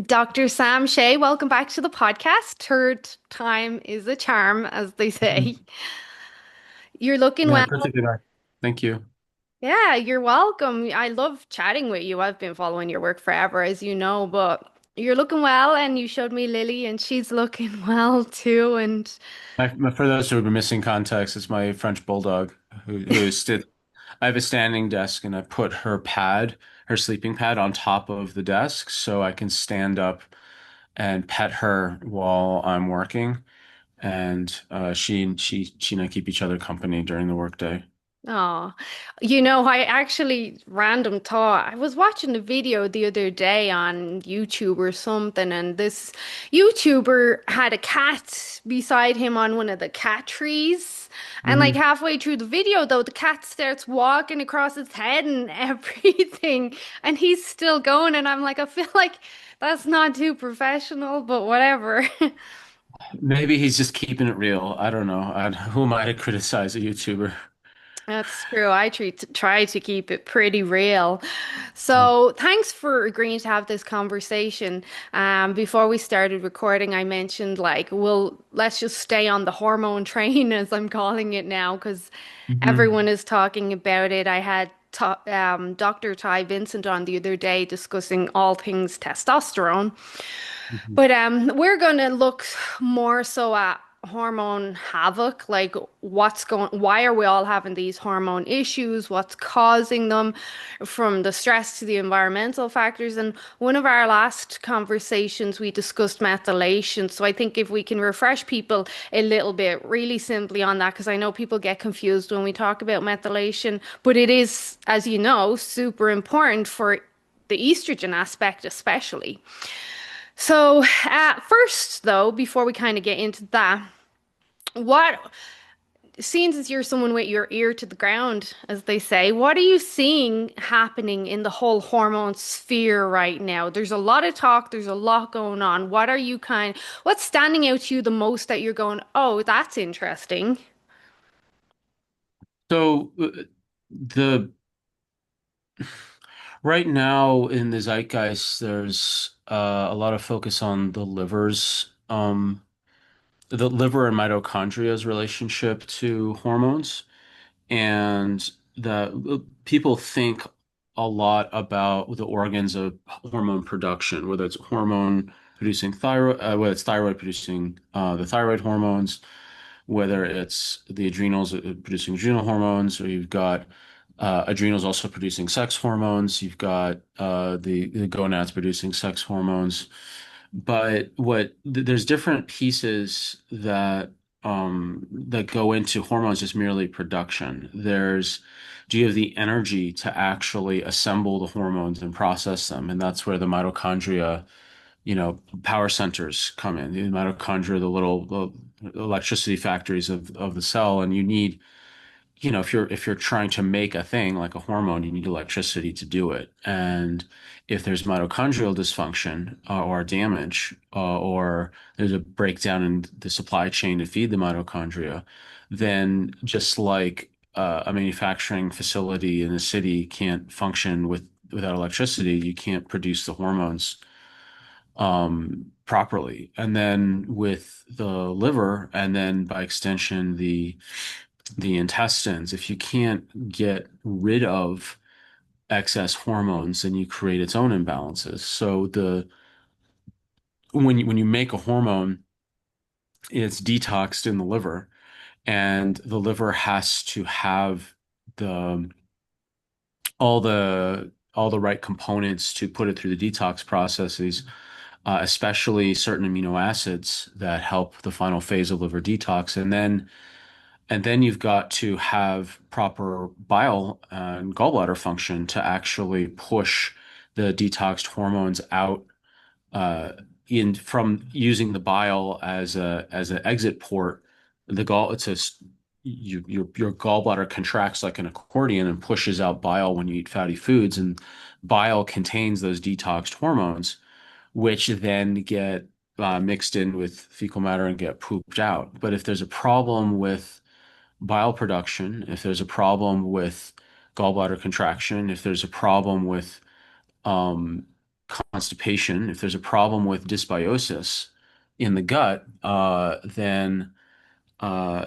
Dr. Sam Shay, welcome back to the podcast. Third time is a charm, as they Mhm. say. You're looking Yeah, well. perfectly right. Thank you. Yeah, you're welcome. I love chatting with you. I've been following your work forever, as you know, but you're looking well, and you showed me Lily, and she's looking well too. And For those who have been missing context, it's my French bulldog who is stood. I have a standing desk and I put her sleeping pad on top of the desk so I can stand up and pet her while I'm working. And she and I keep each other company during the workday. oh, I actually random thought I was watching a video the other day on YouTube or something, and this YouTuber had a cat beside him on one of the cat trees. And like Hmm. halfway through the video, though, the cat starts walking across his head and everything, and he's still going. And I'm like, I feel like that's not too professional, but whatever. Maybe he's just keeping it real. I don't know. Who am I to criticize a YouTuber? That's true. I try to keep it pretty real. So, thanks for agreeing to have this conversation. Before we started recording, I mentioned like, well, let's just stay on the hormone train, as I'm calling it now, because Hmm. everyone is talking about it. I had Dr. Ty Vincent on the other day discussing all things testosterone. But we're going to look more so at hormone havoc, like why are we all having these hormone issues, what's causing them, from the stress to the environmental factors. And one of our last conversations, we discussed methylation. So I think if we can refresh people a little bit, really simply on that, because I know people get confused when we talk about methylation, but it is, as you know, super important for the estrogen aspect, especially. So, first, though, before we kind of get into that, what, seeing as you're someone with your ear to the ground, as they say, what are you seeing happening in the whole hormone sphere right now? There's a lot of talk, there's a lot going on. What's standing out to you the most that you're going, oh, that's interesting? So the right now in the zeitgeist, there's a lot of focus on the liver and mitochondria's relationship to hormones, and the people think a lot about the organs of hormone production, whether it's hormone producing thyroid, whether it's thyroid producing the thyroid hormones, whether it's the adrenals producing adrenal hormones, or you've got adrenals also producing sex hormones. You've got the gonads producing sex hormones. But there's different pieces that go into hormones, just merely production. Do you have the energy to actually assemble the hormones and process them? And that's where the mitochondria, power centers come in. The mitochondria, the electricity factories of the cell, and you need, if you're trying to make a thing like a hormone, you need electricity to do it. And if there's mitochondrial dysfunction or damage, or there's a breakdown in the supply chain to feed the mitochondria, then just like a manufacturing facility in a city can't function without electricity, you can't produce the hormones properly. And then with the liver, and then by extension the intestines, if you can't get rid of excess hormones, then you create its own imbalances. So the when you make a hormone, it's detoxed in the liver, and the liver has to have the all the right components to put it through the detox processes, especially certain amino acids that help the final phase of liver detox. And then you've got to have proper bile and gallbladder function to actually push the detoxed hormones out, uh, in from using the bile as an exit port. The gall it's a s- you, your gallbladder contracts like an accordion and pushes out bile when you eat fatty foods, and bile contains those detoxed hormones, which then get mixed in with fecal matter and get pooped out. But if there's a problem with bile production, if there's a problem with gallbladder contraction, if there's a problem with um, constipation, if there's a problem with dysbiosis in the gut, then uh,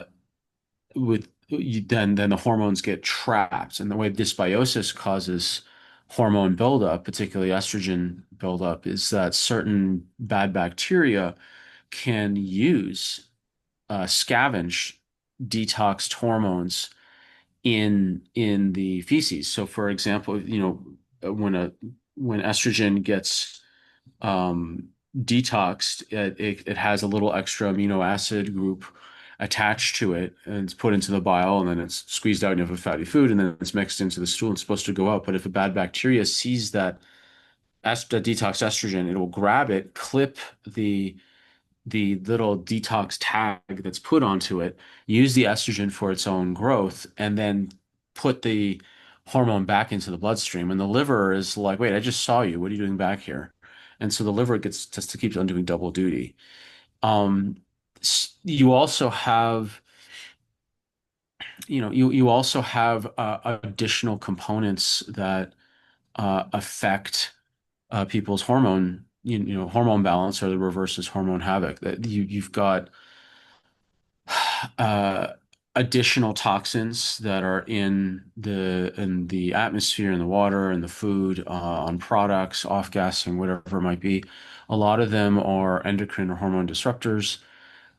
then the hormones get trapped. And the way dysbiosis causes hormone buildup, particularly estrogen buildup, is that certain bad bacteria can use scavenge detoxed hormones in the feces. So, for example, when estrogen gets detoxed, it has a little extra amino acid group attached to it, and it's put into the bile, and then it's squeezed out, and you have a fatty food, and then it's mixed into the stool and it's supposed to go out. But if a bad bacteria sees that detox estrogen, it will grab it, clip the little detox tag that's put onto it, use the estrogen for its own growth, and then put the hormone back into the bloodstream. And the liver is like, wait, I just saw you. What are you doing back here? And so the liver gets just to keep on doing double duty. Um, you also have, you also have additional components that affect people's hormone balance, or the reverses hormone havoc. That you've got uh, additional toxins that are in the atmosphere, in the water, in the food, on products, off-gassing, whatever it might be. A lot of them are endocrine or hormone disruptors,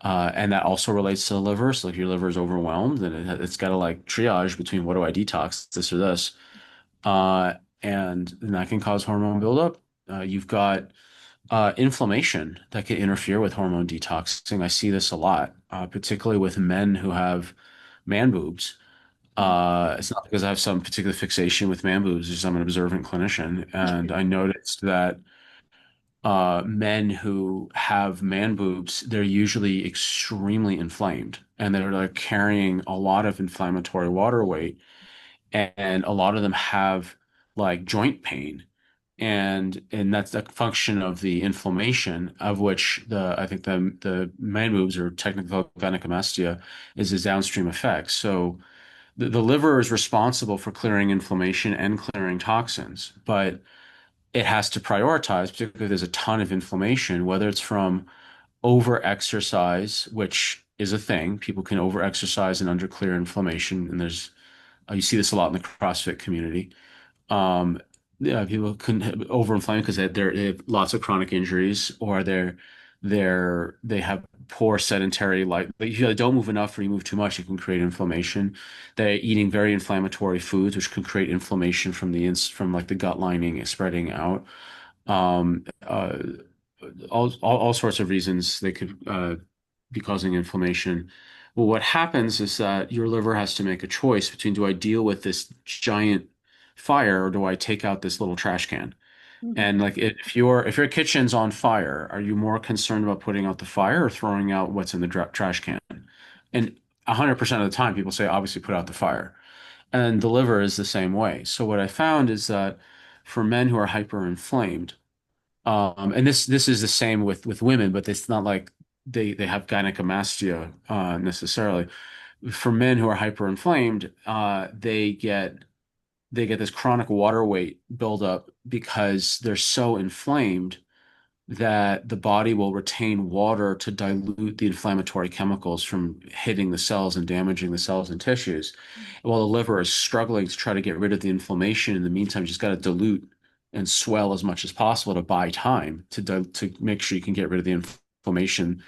and that also relates to the liver. So if your liver is overwhelmed, then it's got to like triage between what do I detox, this or this, uh, and that can cause hormone buildup. You've got inflammation that can interfere with hormone detoxing. I see this a lot, particularly with men who have man boobs. It's not because I have some particular fixation with man boobs, it's just I'm an observant clinician, and I noticed that men who have man boobs, they're usually extremely inflamed, and they're like carrying a lot of inflammatory water weight, and a lot of them have like joint pain, and that's a function of the inflammation, of which I think the man boobs, or technical gynecomastia, is a downstream effect. So the liver is responsible for clearing inflammation and clearing toxins, but it has to prioritize, particularly if there's a ton of inflammation, whether it's from over exercise, which is a thing. People can over exercise and underclear inflammation, and you see this a lot in the CrossFit community. Yeah, people can overinflame because they have lots of chronic injuries, or they have poor sedentary life. Like, if you don't move enough or you move too much, it can create inflammation. They're eating very inflammatory foods, which can create inflammation from like the gut lining spreading out. Um, uh, all sorts of reasons they could be causing inflammation. Well, what happens is that your liver has to make a choice between, do I deal with this giant fire, or do I take out this little trash can? Mhm. And like, if your kitchen's on fire, are you more concerned about putting out the fire or throwing out what's in the trash can? And 100% of the time, people say, obviously, put out the fire. And the liver is the same way. So what I found is that for men who are hyperinflamed, and this is the same with women, but it's not like they have gynecomastia necessarily. For men who are hyperinflamed, they get this chronic water weight buildup because they're so inflamed that the body will retain water to dilute the inflammatory chemicals from hitting the cells and damaging the cells and tissues. And while the liver is struggling to try to get rid of the inflammation, in the meantime, you just got to dilute and swell as much as possible to buy time to make sure you can get rid of the inflammation.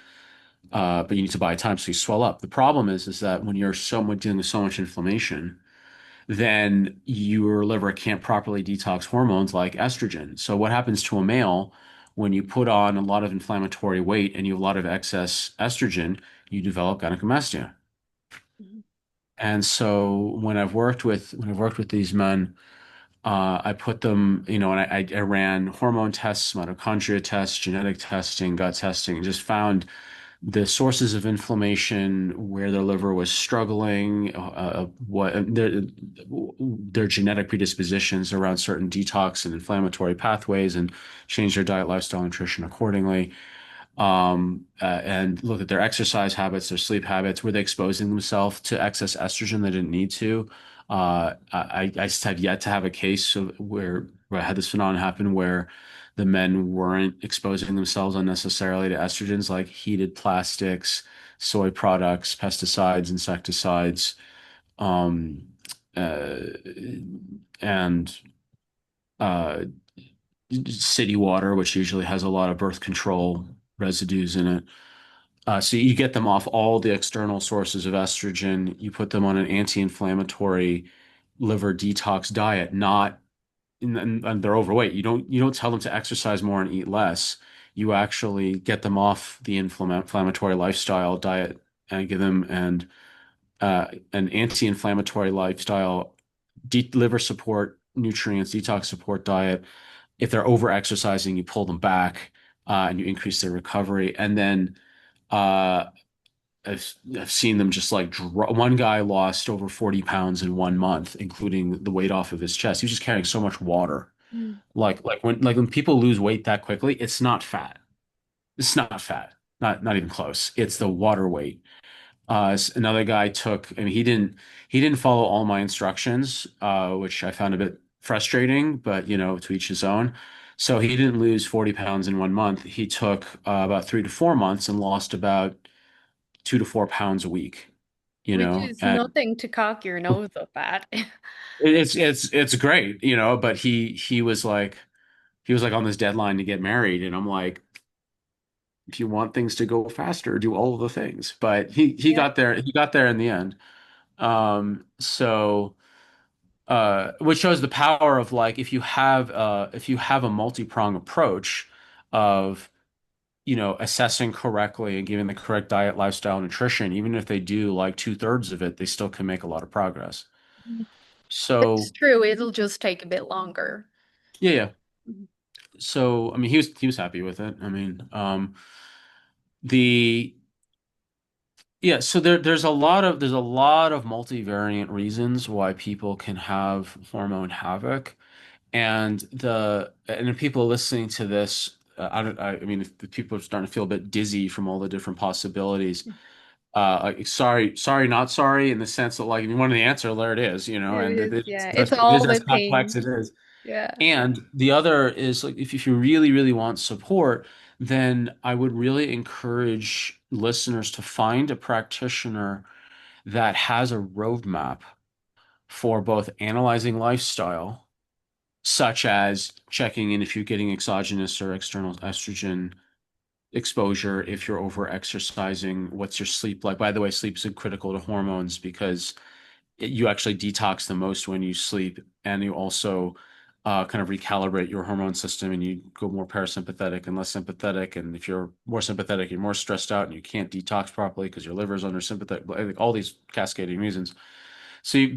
But you need to buy time so you swell up. The problem is that when you're dealing with so much inflammation, then your liver can't properly detox hormones like estrogen. So what happens to a male when you put on a lot of inflammatory weight and you have a lot of excess estrogen, you develop gynecomastia. Mhm. And so when I've worked with these men, I put them, and I ran hormone tests, mitochondria tests, genetic testing, gut testing, and just found the sources of inflammation, where their liver was struggling, what their genetic predispositions around certain detox and inflammatory pathways, and change their diet, lifestyle, nutrition accordingly. And look at their exercise habits, their sleep habits. Were they exposing themselves to excess estrogen they didn't need to? I just have yet to have a case where I had this phenomenon happen where the men weren't exposing themselves unnecessarily to estrogens like heated plastics, soy products, pesticides, insecticides, um, uh, and uh, city water, which usually has a lot of birth control residues in it. So you get them off all the external sources of estrogen. You put them on an anti-inflammatory liver detox diet, not and they're overweight. You don't tell them to exercise more and eat less. You actually get them off the inflammatory lifestyle diet and give them an anti-inflammatory lifestyle, liver support, nutrients, detox support diet. If they're over exercising, you pull them back and you increase their recovery. And then uh, I've seen them just like one guy lost over 40 pounds in 1 month, including the weight off of his chest. He was just carrying so much water. Mm. Like when people lose weight that quickly, it's not fat. It's not fat. Not even close. It's the water weight. Another guy took, I mean, he didn't follow all my instructions, which I found a bit frustrating, but to each his own. So he didn't lose 40 pounds in 1 month. He took about 3 to 4 months and lost about 2 to 4 pounds a week, Which is and nothing to cock your nose up at. it's great, but he was like on this deadline to get married, and I'm like, if you want things to go faster, do all of the things. But he Yeah. got there in the end. So which shows the power of like if you have a multi-prong approach of assessing correctly and giving the correct diet, lifestyle, nutrition, even if they do like two-thirds of it, they still can make a lot of progress. It's So true, it'll just take a bit longer. yeah, yeah. Mhm. So I mean, he was happy with it. I mean, the yeah. So there's a lot of multivariant reasons why people can have hormone havoc. And if people listening to this, I mean, if the people are starting to feel a bit dizzy from all the different possibilities, like sorry, not sorry, in the sense that like if you wanted the answer, there it is, It and is, yeah. it It's is all as complex within. as it is. Yeah. And the other is like if you really, really want support, then I would really encourage listeners to find a practitioner that has a roadmap for both analyzing lifestyle, such as checking in if you're getting exogenous or external estrogen exposure, if you're over exercising, what's your sleep like? By the way, sleep is critical to hormones because you actually detox the most when you sleep, and you also kind of recalibrate your hormone system, and you go more parasympathetic and less sympathetic. And if you're more sympathetic, you're more stressed out, and you can't detox properly because your liver is under sympathetic, like all these cascading reasons. So you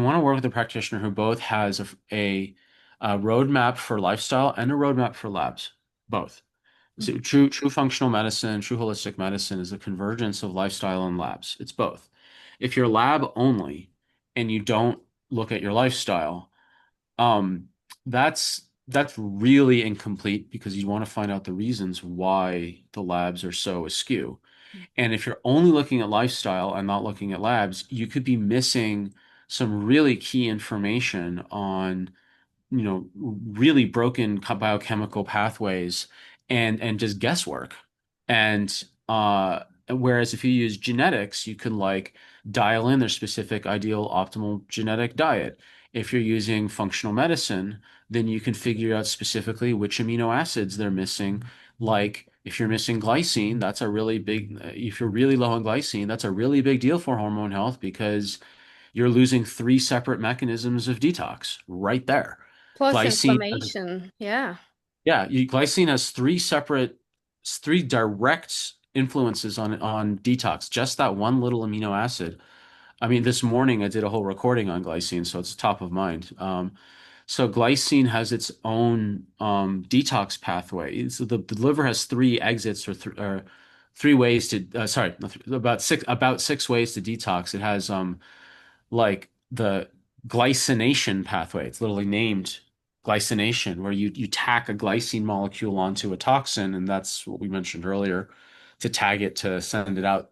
want to work with a practitioner who both has a roadmap for lifestyle and a roadmap for labs, both. So true functional medicine, true holistic medicine is a convergence of lifestyle and labs. It's both. If you're lab only and you don't look at your lifestyle, um, that's really incomplete because you want to find out the reasons why the labs are so askew. And if you're only looking at lifestyle and not looking at labs, you could be missing some really key information on really broken biochemical pathways and just guesswork. And whereas if you use genetics, you can like dial in their specific ideal optimal genetic diet. If you're using functional medicine, then you can figure out specifically which amino acids they're missing. Like if you're missing glycine, that's a really big, if you're really low on glycine, that's a really big deal for hormone health because you're losing three separate mechanisms of detox right there. Plus Glycine has, inflammation. Yeah. yeah, glycine has three direct influences on detox. Just that one little amino acid. I mean, this morning I did a whole recording on glycine, so it's top of mind. So glycine has its own detox pathway. So the liver has three exits or three ways to sorry, about six ways to detox. It has like the glycination pathway. It's literally named glycination, where you tack a glycine molecule onto a toxin, and that's what we mentioned earlier, to tag it to send it out.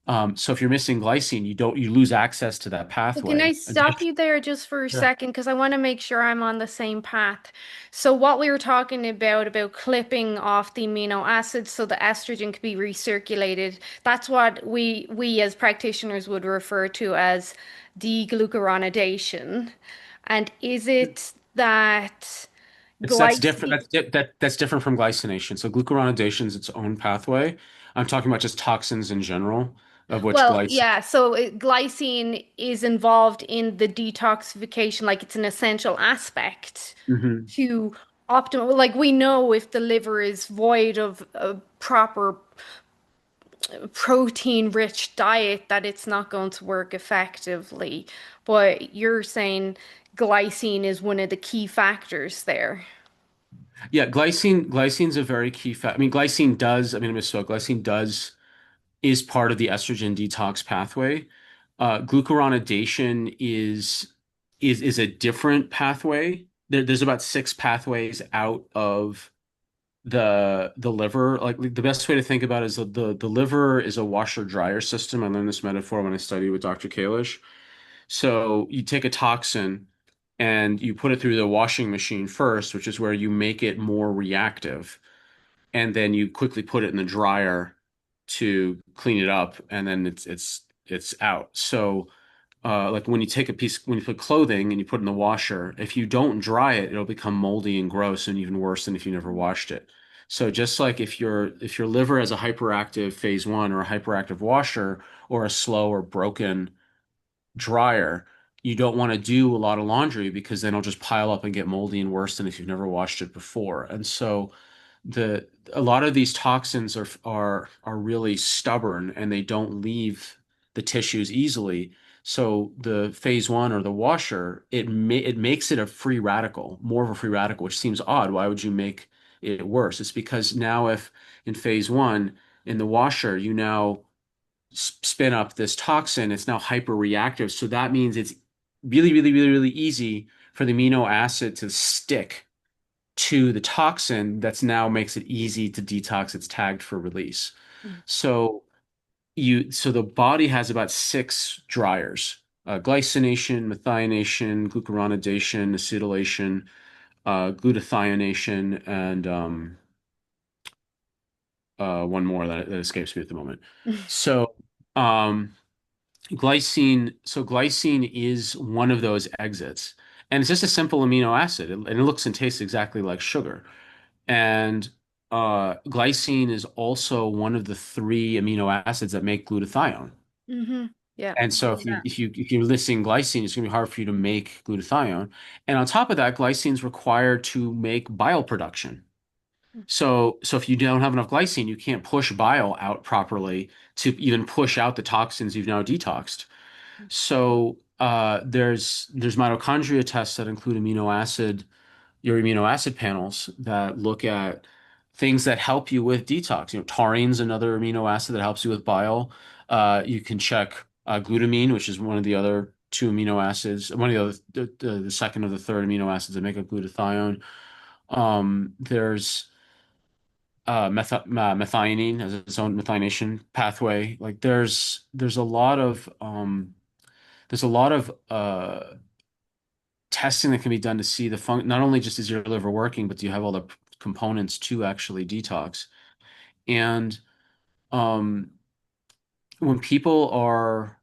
So if you're missing glycine, you lose access to that So can I pathway. stop you there just for a Yeah. second? Because I want to make sure I'm on the same path. So what we were talking about clipping off the amino acids so the estrogen can be recirculated, that's what we as practitioners would refer to as deglucuronidation. And is it that That's different. glycine? That's different from glycination. So glucuronidation is its own pathway. I'm talking about just toxins in general, of which Well, glycine. yeah, so glycine is involved in the detoxification, like it's an essential aspect Hmm. to optimal. Like we know if the liver is void of a proper protein-rich diet, that it's not going to work effectively. But you're saying glycine is one of the key factors there. Yeah, glycine's a very key fact. I mean, I misspoke. Glycine does is part of the estrogen detox pathway. Glucuronidation is a different pathway. There's about six pathways out of the liver. Like the best way to think about it is the liver is a washer dryer system. I learned this metaphor when I studied with Dr. Kalish. So you take a toxin and you put it through the washing machine first, which is where you make it more reactive, and then you quickly put it in the dryer to clean it up, and then it's out. So like when you put clothing and you put it in the washer, if you don't dry it, it'll become moldy and gross and even worse than if you never washed it. So just like if your liver has a hyperactive phase one or a hyperactive washer or a slow or broken dryer, you don't want to do a lot of laundry because then it'll just pile up and get moldy and worse than if you've never washed it before. And so the a lot of these toxins are really stubborn and they don't leave the tissues easily. So the phase one or the washer, it makes it a free radical, more of a free radical, which seems odd. Why would you make it worse? It's because now if in phase one in the washer you now spin up this toxin, it's now hyperreactive. So that means it's really, really, really, really easy for the amino acid to stick to the toxin that's now makes it easy to detox. It's tagged for release. So so the body has about six dryers: glycination, methionation, glucuronidation, acetylation, glutathione, and one more that escapes me at the moment. So um, glycine is one of those exits, and it's just a simple amino acid, and it looks and tastes exactly like sugar. And glycine is also one of the three amino acids that make glutathione. Mm-hmm. Yeah, And I so know that. if you're listing glycine, it's going to be hard for you to make glutathione. And on top of that, glycine is required to make bile production. So if you don't have enough glycine, you can't push bile out properly to even push out the toxins you've now detoxed. So there's mitochondria tests that include your amino acid panels that look at things that help you with detox. Taurine's another amino acid that helps you with bile. You can check glutamine, which is one of the other two amino acids, one of the other, the second or the third amino acids that make up glutathione. There's methionine as its own methionation pathway. Like there's a lot of testing that can be done to see the fun not only just is your liver working, but do you have all the components to actually detox? And um, when people are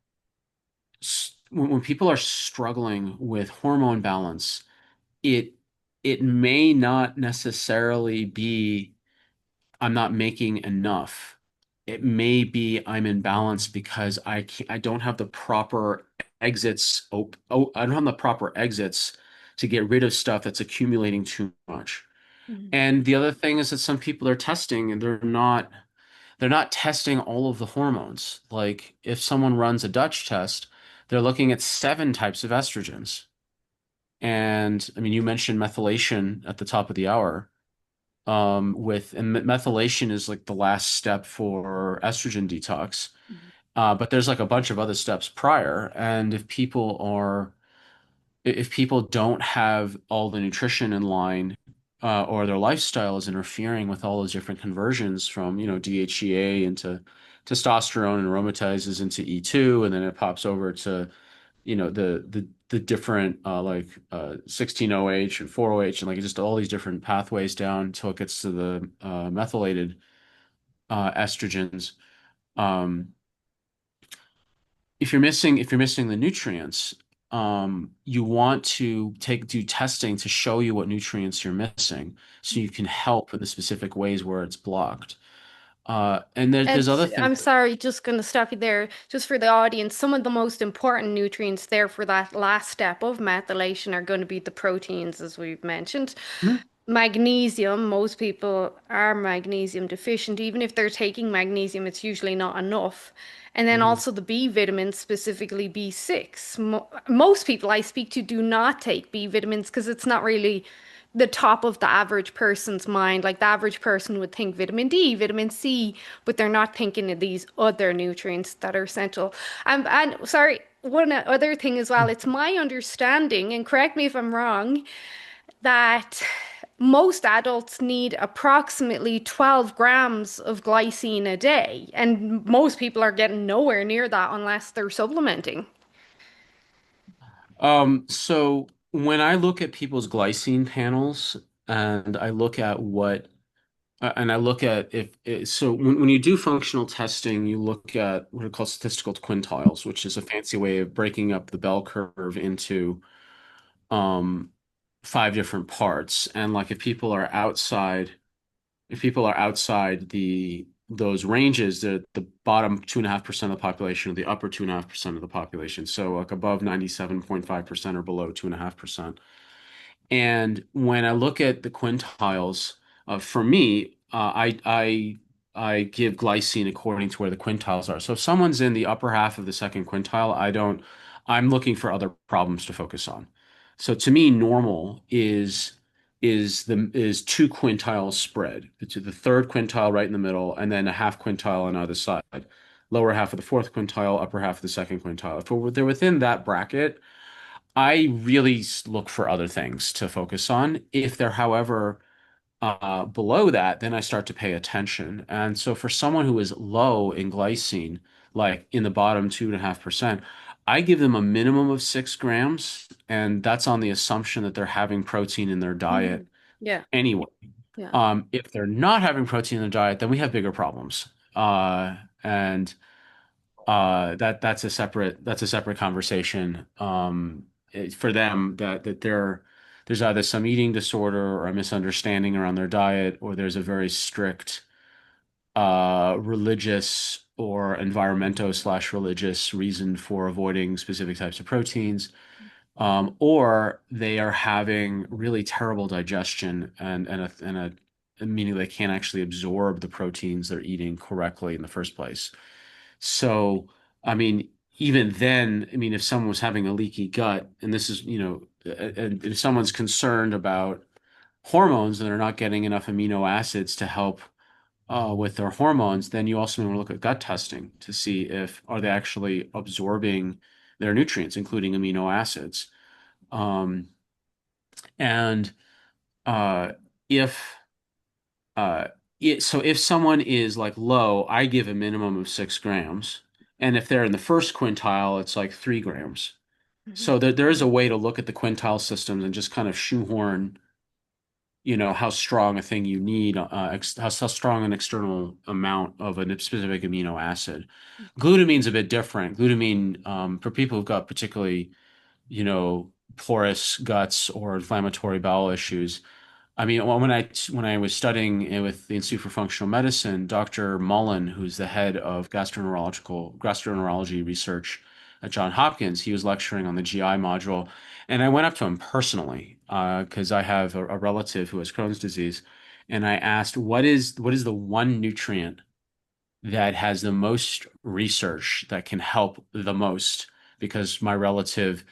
when people are struggling with hormone balance, it it may not necessarily be I'm not making enough. It may be I'm in balance because I don't have the proper exits. I don't have the proper exits to get rid of stuff that's accumulating too much. Mhm. And the other thing is that some people are testing and they're not testing all of the hormones. Like if someone runs a Dutch test, they're looking at seven types of estrogens. And I mean, you mentioned methylation at the top of the hour. Methylation is like the last step for estrogen detox. But there's like a bunch of other steps prior. And if people don't have all the nutrition in line, or their lifestyle is interfering with all those different conversions from, DHEA into testosterone and aromatizes into E2, and then it pops over to, the different 16-OH and 4-OH and like just all these different pathways down until it gets to the methylated estrogens. Um, if you're missing the nutrients, you want to do testing to show you what nutrients you're missing, so you can help in the specific ways where it's blocked. And there's And other things. I'm sorry, just going to stop you there. Just for the audience, some of the most important nutrients there for that last step of methylation are going to be the proteins, as we've mentioned. Mhm. Magnesium, most people are magnesium deficient. Even if they're taking magnesium, it's usually not enough. And then Mhm. also the B vitamins, specifically B6. Most people I speak to do not take B vitamins because it's not really the top of the average person's mind. Like the average person would think vitamin D, vitamin C, but they're not thinking of these other nutrients that are essential. And sorry, one other thing as well, it's my understanding, and correct me if I'm wrong, that most adults need approximately 12 grams of glycine a day, and most people are getting nowhere near that unless they're supplementing. So when I look at people's glycine panels and I look at and I look at so when you do functional testing, you look at what are called statistical quintiles, which is a fancy way of breaking up the bell curve into um, five different parts. And like if people are outside the those ranges, the bottom 2.5% of the population or the upper 2.5% of the population. So like above 97.5% or below 2.5%. And when I look at the quintiles, for me, I give glycine according to where the quintiles are. So if someone's in the upper half of the second quintile, I'm looking for other problems to focus on. So to me, normal is two quintiles spread to the third quintile right in the middle, and then a half quintile on either side. Lower half of the fourth quintile, upper half of the second quintile. If they're within that bracket, I really look for other things to focus on. If they're, however, below that, then I start to pay attention. And so for someone who is low in glycine, like in the bottom 2.5%, I give them a minimum of 6 grams, and that's on the assumption that they're having protein in their Hmm. diet Yeah, anyway. yeah. If they're not having protein in their diet, then we have bigger problems. And that's a separate conversation. For them that there's either some eating disorder or a misunderstanding around their diet, or there's a very strict religious or environmental/religious reason for avoiding specific types of proteins, or they are having really terrible digestion and meaning they can't actually absorb the proteins they're eating correctly in the first place. So, I mean, even then, I mean, if someone was having a leaky gut, and this is, and if someone's concerned about hormones and they're not getting enough amino acids to help with their hormones, then you also want to look at gut testing to see if are they actually absorbing their nutrients, including amino acids. Um, and uh, if Uh, so if someone is like low, I give a minimum of 6 grams. And if they're in the first quintile, it's like 3 grams. Mhm. So there is a way to look at the quintile systems and just kind of shoehorn, how strong a thing you need, how strong an external amount of a specific amino acid. Glutamine's a bit different. Glutamine, for people who've got particularly, porous guts or inflammatory bowel issues, I mean, when I was studying with the Institute for Functional Medicine, Dr. Mullen, who's the head of gastroenterology research at Johns Hopkins, he was lecturing on the GI module, and I went up to him personally because I have a relative who has Crohn's disease, and I asked, "What is the one nutrient that has the most research that can help the most?" Because my relative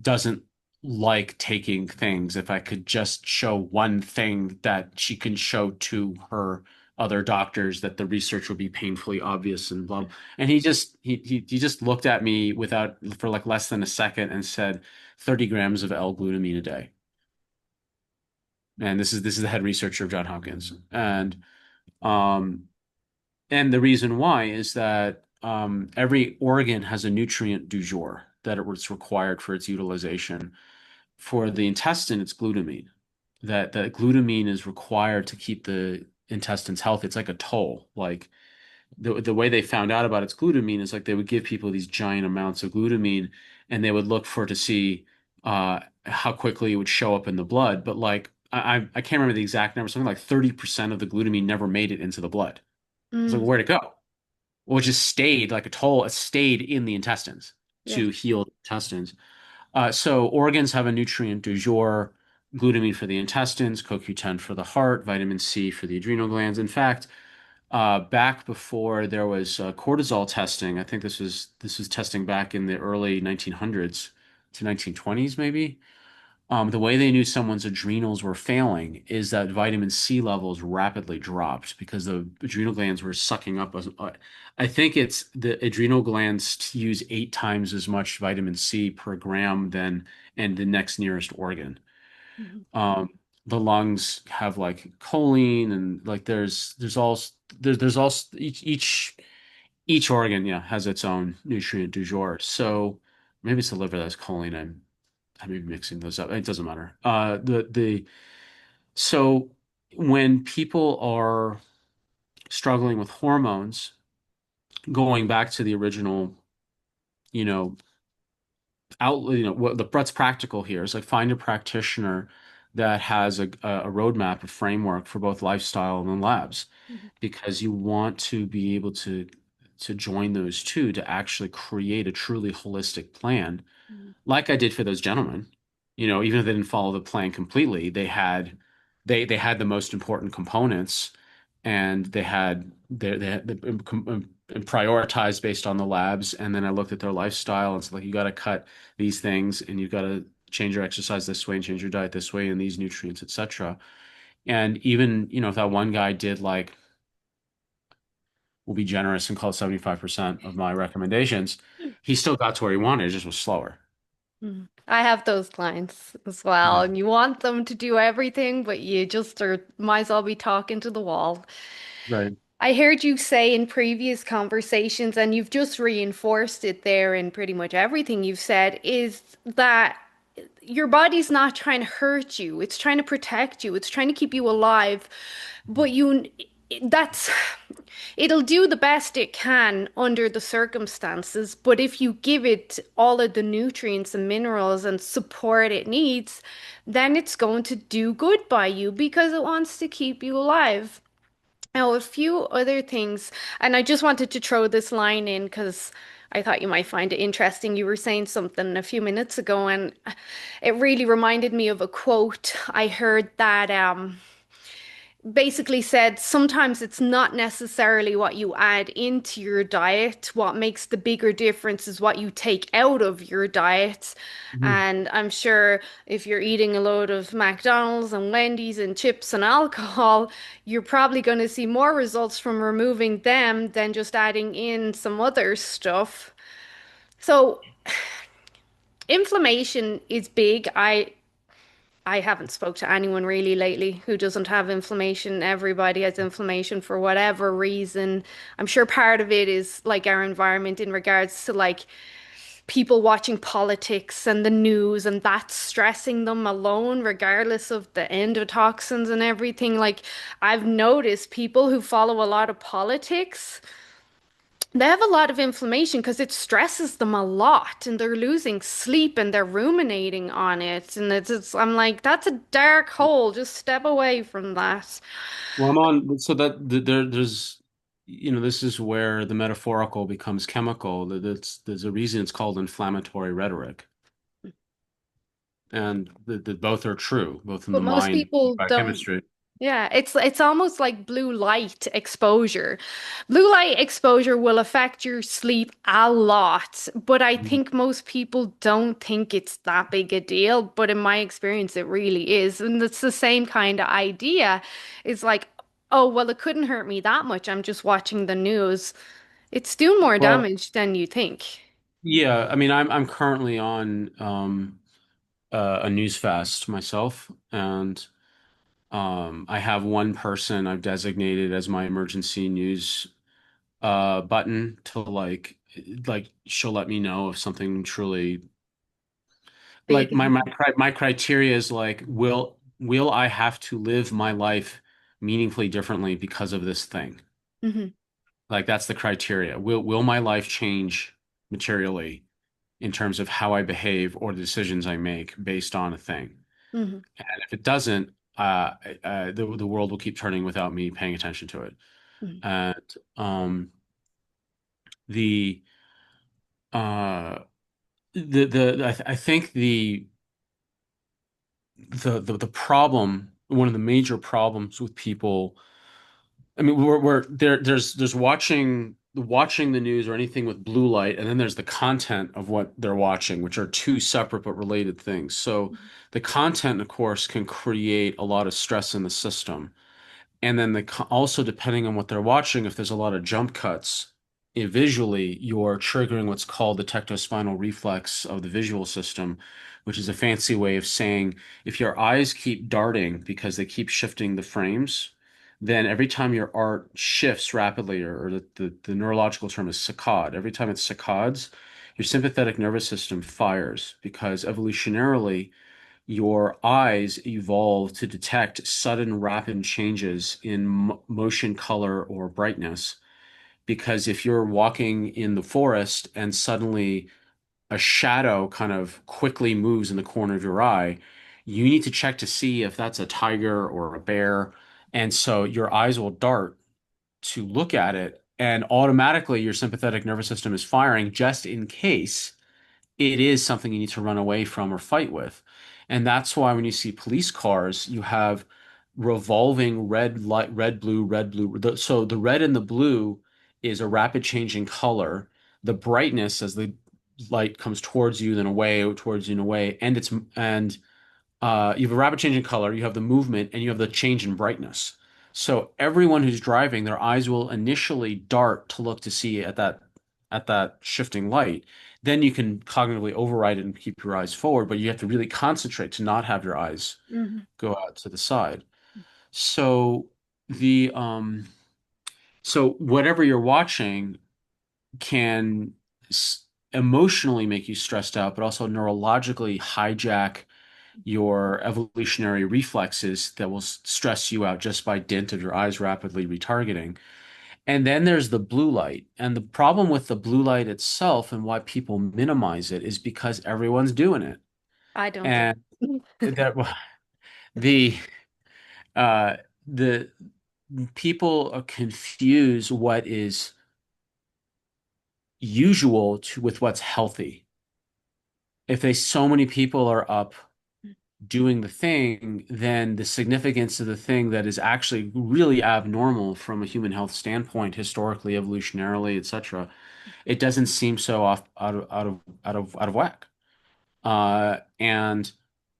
doesn't like taking things. If I could just show one thing that she can show to her other doctors, that the research would be painfully obvious and blah. And he just looked at me without for like less than a second and said 30 grams of L-glutamine a day. and this is the head researcher of Johns Hopkins, um, and the reason why is that every organ has a nutrient du jour that it's required for its utilization. For the intestine, it's glutamine. That glutamine is required to keep the intestines healthy. It's like a toll. Like the way they found out about its glutamine is like they would give people these giant amounts of glutamine, and they would look for to see how quickly it would show up in the blood. But like I can't remember the exact number. Something like 30% of the glutamine never made it into the blood. It's like, Mm, where'd it go? Well, it just stayed like a toll. It stayed in the intestines yeah. to heal the intestines. So organs have a nutrient du jour, glutamine for the intestines, CoQ10 for the heart, vitamin C for the adrenal glands. In fact, back before there was cortisol testing, I think this was testing back in the early 1900s to 1920s, maybe. The way they knew someone's adrenals were failing is that vitamin C levels rapidly dropped because the adrenal glands were sucking up. I think it's the adrenal glands use 8 times as much vitamin C per gram than and the next nearest organ. Mhm. Um, the lungs have like choline and like there's all each organ, yeah, has its own nutrient du jour. So maybe it's the liver that's choline. I may be mixing those up. It doesn't matter. So when people are struggling with hormones, going back to the original, you know, what's practical here is like find a practitioner that has a roadmap, a framework for both lifestyle and labs, Mhm. because you want to be able to join those two to actually create a truly holistic plan Mhm. like I did for those gentlemen. Even if they didn't follow the plan completely, they had the most important components, and they prioritized based on the labs. And then I looked at their lifestyle and it's like you got to cut these things, and you've got to change your exercise this way and change your diet this way and these nutrients, etc. And even if that one guy did like we'll be generous and call it 75% of my recommendations, he still got to where he wanted. It just was slower. Mhm. I have those clients as well, Yeah. and you want them to do everything, but you just are might as well be talking to the wall. Right. I heard you say in previous conversations, and you've just reinforced it there in pretty much everything you've said, is that your body's not trying to hurt you. It's trying to protect you. It's trying to keep you alive. But that's, it'll do the best it can under the circumstances. But if you give it all of the nutrients and minerals and support it needs, then it's going to do good by you because it wants to keep you alive. Now, a few other things, and I just wanted to throw this line in because I thought you might find it interesting. You were saying something a few minutes ago, and it really reminded me of a quote I heard that basically said sometimes it's not necessarily what you add into your diet. What makes the bigger difference is what you take out of your diet. Mhm. And I'm sure if you're eating a load of McDonald's and Wendy's and chips and alcohol, you're probably going to see more results from removing them than just adding in some other stuff. So inflammation is big. I haven't spoke to anyone really lately who doesn't have inflammation. Everybody has inflammation for whatever reason. I'm sure part of it is like our environment in regards to like people watching politics and the news, and that's stressing them alone, regardless of the endotoxins and everything. Like I've noticed people who follow a lot of politics, they have a lot of inflammation because it stresses them a lot and they're losing sleep and they're ruminating on it. And I'm like, that's a dark hole. Just step away from that. Well, I'm on, so that this is where the metaphorical becomes chemical. There's a reason it's called inflammatory rhetoric. And both are true, both in the But most mind and people don't. biochemistry. Yeah, it's almost like blue light exposure. Blue light exposure will affect your sleep a lot, but I Mhm. think most people don't think it's that big a deal. But in my experience, it really is. And it's the same kind of idea. It's like, oh, well, it couldn't hurt me that much. I'm just watching the news. It's doing more Well, damage than you think. yeah, I mean, I'm currently on a news fast myself, and I have one person I've designated as my emergency news button to like she'll let me know if something truly Big. like my criteria is like will I have to live my life meaningfully differently because of this thing? Hmm. Like that's the criteria. Will my life change materially in terms of how I behave or the decisions I make based on a thing? Hmm. And if it doesn't, the world will keep turning without me paying attention to it. Hmm. And the uh I think the problem, one of the major problems with people, I mean, we're there's watching the news or anything with blue light, and then there's the content of what they're watching, which are two separate but related things. So the content, of course, can create a lot of stress in the system. And then also depending on what they're watching, if there's a lot of jump cuts visually, you're triggering what's called the tectospinal reflex of the visual system, which is a fancy way of saying if your eyes keep darting because they keep shifting the frames, then every time your art shifts rapidly, or the neurological term is saccade, every time it saccades, your sympathetic nervous system fires because evolutionarily your eyes evolve to detect sudden rapid changes in motion, color, or brightness. Because if you're walking in the forest and suddenly a shadow kind of quickly moves in the corner of your eye, you need to check to see if that's a tiger or a bear. And so your eyes will dart to look at it, and automatically your sympathetic nervous system is firing just in case it is something you need to run away from or fight with. And that's why when you see police cars, you have revolving red light, red, blue, red, blue. So the red and the blue is a rapid change in color. The brightness as the light comes towards you, then away, towards you and away. And you have a rapid change in color, you have the movement, and you have the change in brightness. So everyone who's driving, their eyes will initially dart to look to see at that shifting light. Then you can cognitively override it and keep your eyes forward, but you have to really concentrate to not have your eyes Hmm. go out to the side. So the so whatever you're watching can emotionally make you stressed out, but also neurologically hijack your evolutionary reflexes that will stress you out just by dint of your eyes rapidly retargeting. And then there's the blue light. And the problem with the blue light itself and why people minimize it is because everyone's doing it. I don't do And it. that the uh the people confuse what is usual with what's healthy. If they so many people are up doing the thing, then the significance of the thing that is actually really abnormal from a human health standpoint, historically, evolutionarily, etc., it doesn't seem so off out of whack. And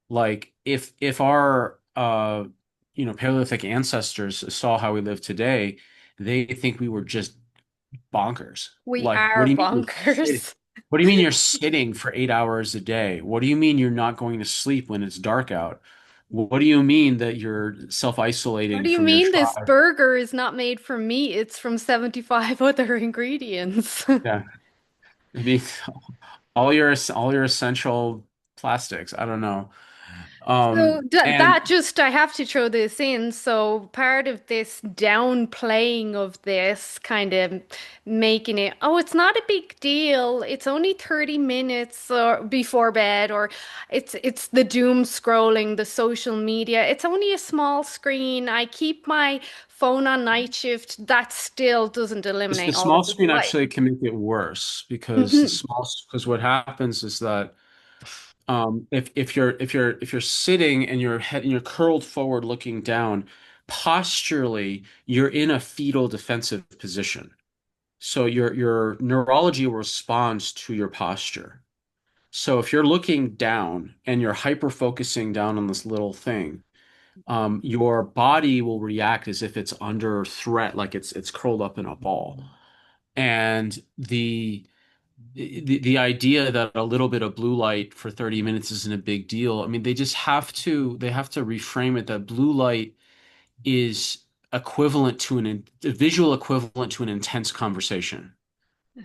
like if our Paleolithic ancestors saw how we live today, they think we were just bonkers. We Like, what are do you mean you're sitting? bonkers. What do you mean you're sitting for 8 hours a day? What do you mean you're not going to sleep when it's dark out? What do you mean that you're What self-isolating do you from your mean this tribe? burger is not made from meat? It's from 75 other ingredients. Yeah, I mean, all your essential plastics. I don't know. So that And just, I have to throw this in. So part of this downplaying of this kind of making it, oh, it's not a big deal. It's only 30 minutes or before bed, or it's the doom scrolling, the social media. It's only a small screen. I keep my phone on night shift. That still doesn't the eliminate all small of the screen light. actually can make it worse because Hmm. what happens is that if you're sitting and you're curled forward looking down, posturally you're in a fetal defensive position. So your neurology responds to your posture. So if you're looking down and you're hyper focusing down on this little thing, your body will react as if it's under threat, like it's curled up in a ball. And the idea that a little bit of blue light for 30 minutes isn't a big deal. I mean, they have to reframe it that blue light. is equivalent to a visual equivalent to an intense conversation.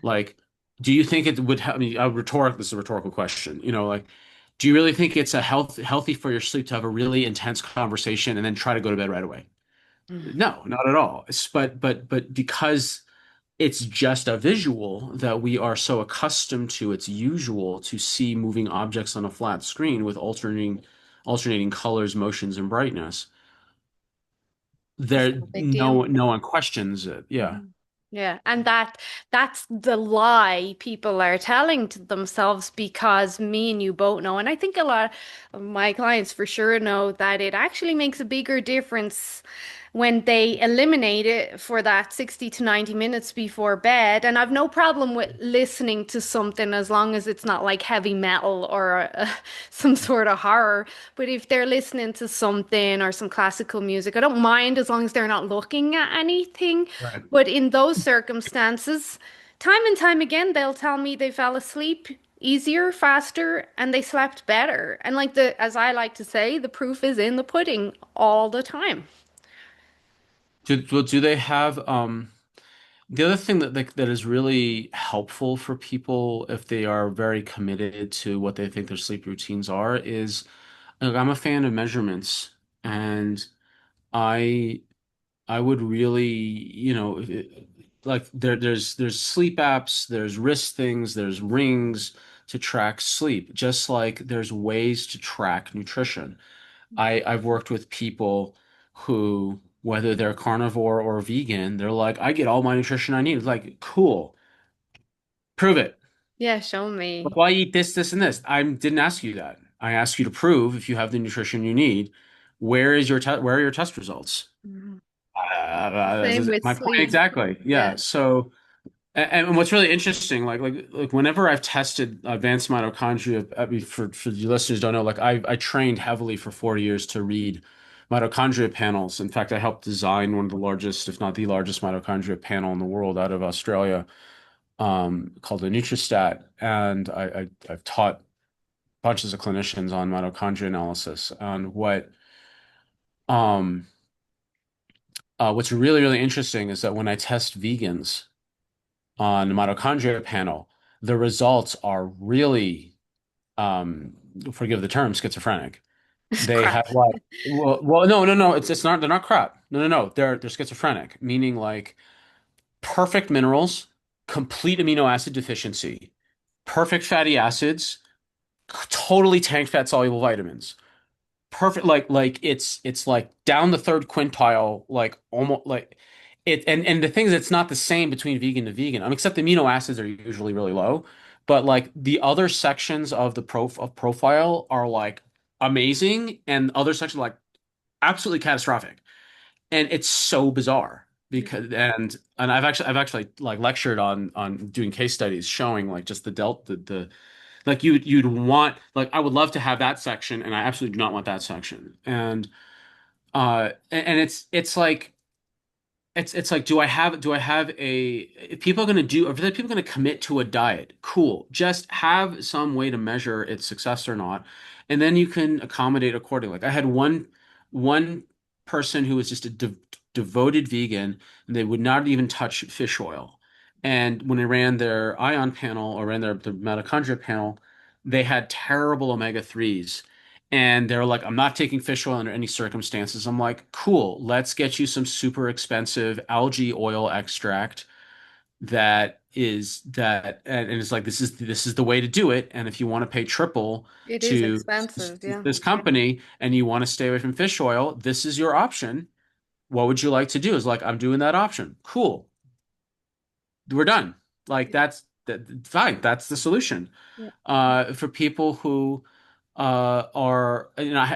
Like, do you think it would have, I mean, this is a rhetorical question, like, do you really think it's healthy for your sleep to have a really intense conversation and then try to go to bed right away? Mm. No, not at all. But because it's just a visual that we are so accustomed to, it's usual to see moving objects on a flat screen with alternating colors, motions, and brightness. It's There, no big deal. no one questions it. Yeah. Mhm. Yeah, and that's the lie people are telling to themselves because me and you both know, and I think a lot of my clients for sure know that it actually makes a bigger difference when they eliminate it for that 60 to 90 minutes before bed. And I've no problem with listening to something as long as it's not like heavy metal or some sort of horror. But if they're listening to something or some classical music, I don't mind as long as they're not looking at anything. Right. But in those circumstances, time and time again, they'll tell me they fell asleep easier, faster, and they slept better. And like as I like to say, the proof is in the pudding all the time. Do they have the other thing that is really helpful for people if they are very committed to what they think their sleep routines are is, like, I'm a fan of measurements, and I I would really, like, there's sleep apps, there's wrist things, there's rings to track sleep, just like there's ways to track nutrition. I've worked with people who, whether they're carnivore or vegan, they're like, I get all my nutrition I need. It's like, cool, prove it. Yeah, show But me. why eat this, this, and this? I didn't ask you that. I asked you to prove if you have the nutrition you need. Where are your test results? Mhm. This Same is with my point sleep. exactly. Yeah. Yeah. So, and what's really interesting, like whenever I've tested advanced mitochondria, I mean, for the listeners who don't know, like I trained heavily for 4 years to read mitochondria panels. In fact, I helped design one of the largest, if not the largest, mitochondria panel in the world out of Australia, called the Nutristat, and I've taught bunches of clinicians on mitochondria analysis. And um what's really interesting is that when I test vegans on the mitochondria panel, the results are really, forgive the term, schizophrenic. They Crap. have like, no, it's not. They're not crap. No. They're schizophrenic, meaning like perfect minerals, complete amino acid deficiency, perfect fatty acids, totally tank fat soluble vitamins. Perfect, like it's like down the third quintile, like almost like it. And the thing is, it's not the same between vegan to vegan. Except the amino acids are usually really low, but like the other sections of the profile are like amazing, and other sections are like absolutely catastrophic. And it's so bizarre because, and I've actually like lectured on doing case studies showing like just the delta, the like you'd want, like, I would love to have that section, and I absolutely do not want that section. And it's like, it's like, do I have a, if people are going to do, if people are going to commit to a diet, cool. Just have some way to measure its success or not, and then you can accommodate accordingly. Like, I had one person who was just a devoted vegan, and they would not even touch fish oil. And when I ran their ion panel, or ran their mitochondria panel, they had terrible omega-3s. And they're like, I'm not taking fish oil under any circumstances. I'm like, cool, let's get you some super expensive algae oil extract and it's like, this is the way to do it. And if you want to pay triple It is to expensive, yeah. this company and you want to stay away from fish oil, this is your option. What would you like to do? Is like, I'm doing that option. Cool. We're done. Like, fine. That's the solution. Yeah. For people who are,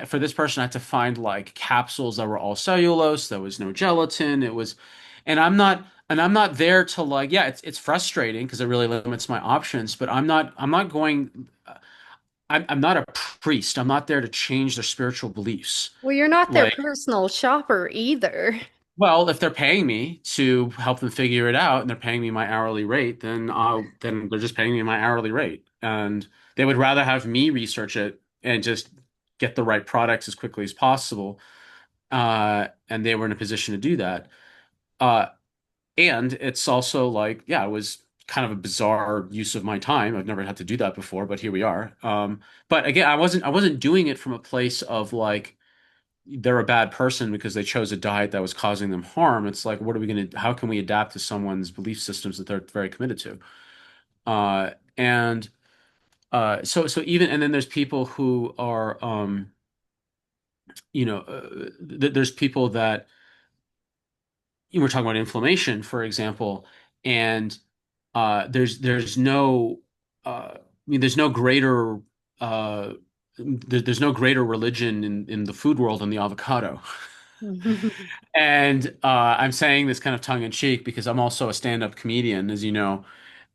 for this person, I had to find like capsules that were all cellulose. There was no gelatin. And I'm not there to, like, yeah, it's frustrating because it really limits my options, but I'm not going, I'm not a priest. I'm not there to change their spiritual beliefs. Well, you're not their Like, personal shopper either. well, if they're paying me to help them figure it out and they're paying me my hourly rate, then they're just paying me my hourly rate. And they would rather have me research it and just get the right products as quickly as possible. and they were in a position to do that. Uh, and it's also like, yeah, it was kind of a bizarre use of my time. I've never had to do that before, but here we are. But again, I wasn't doing it from a place of like they're a bad person because they chose a diet that was causing them harm. It's like, what are we going to, how can we adapt to someone's belief systems that they're very committed to? And so even, and then there's people who are, there's people that, you were talking about inflammation, for example, and there's no, I mean, there's no greater religion in the food world than the avocado. And I'm saying this kind of tongue in cheek because I'm also a stand-up comedian, as you know.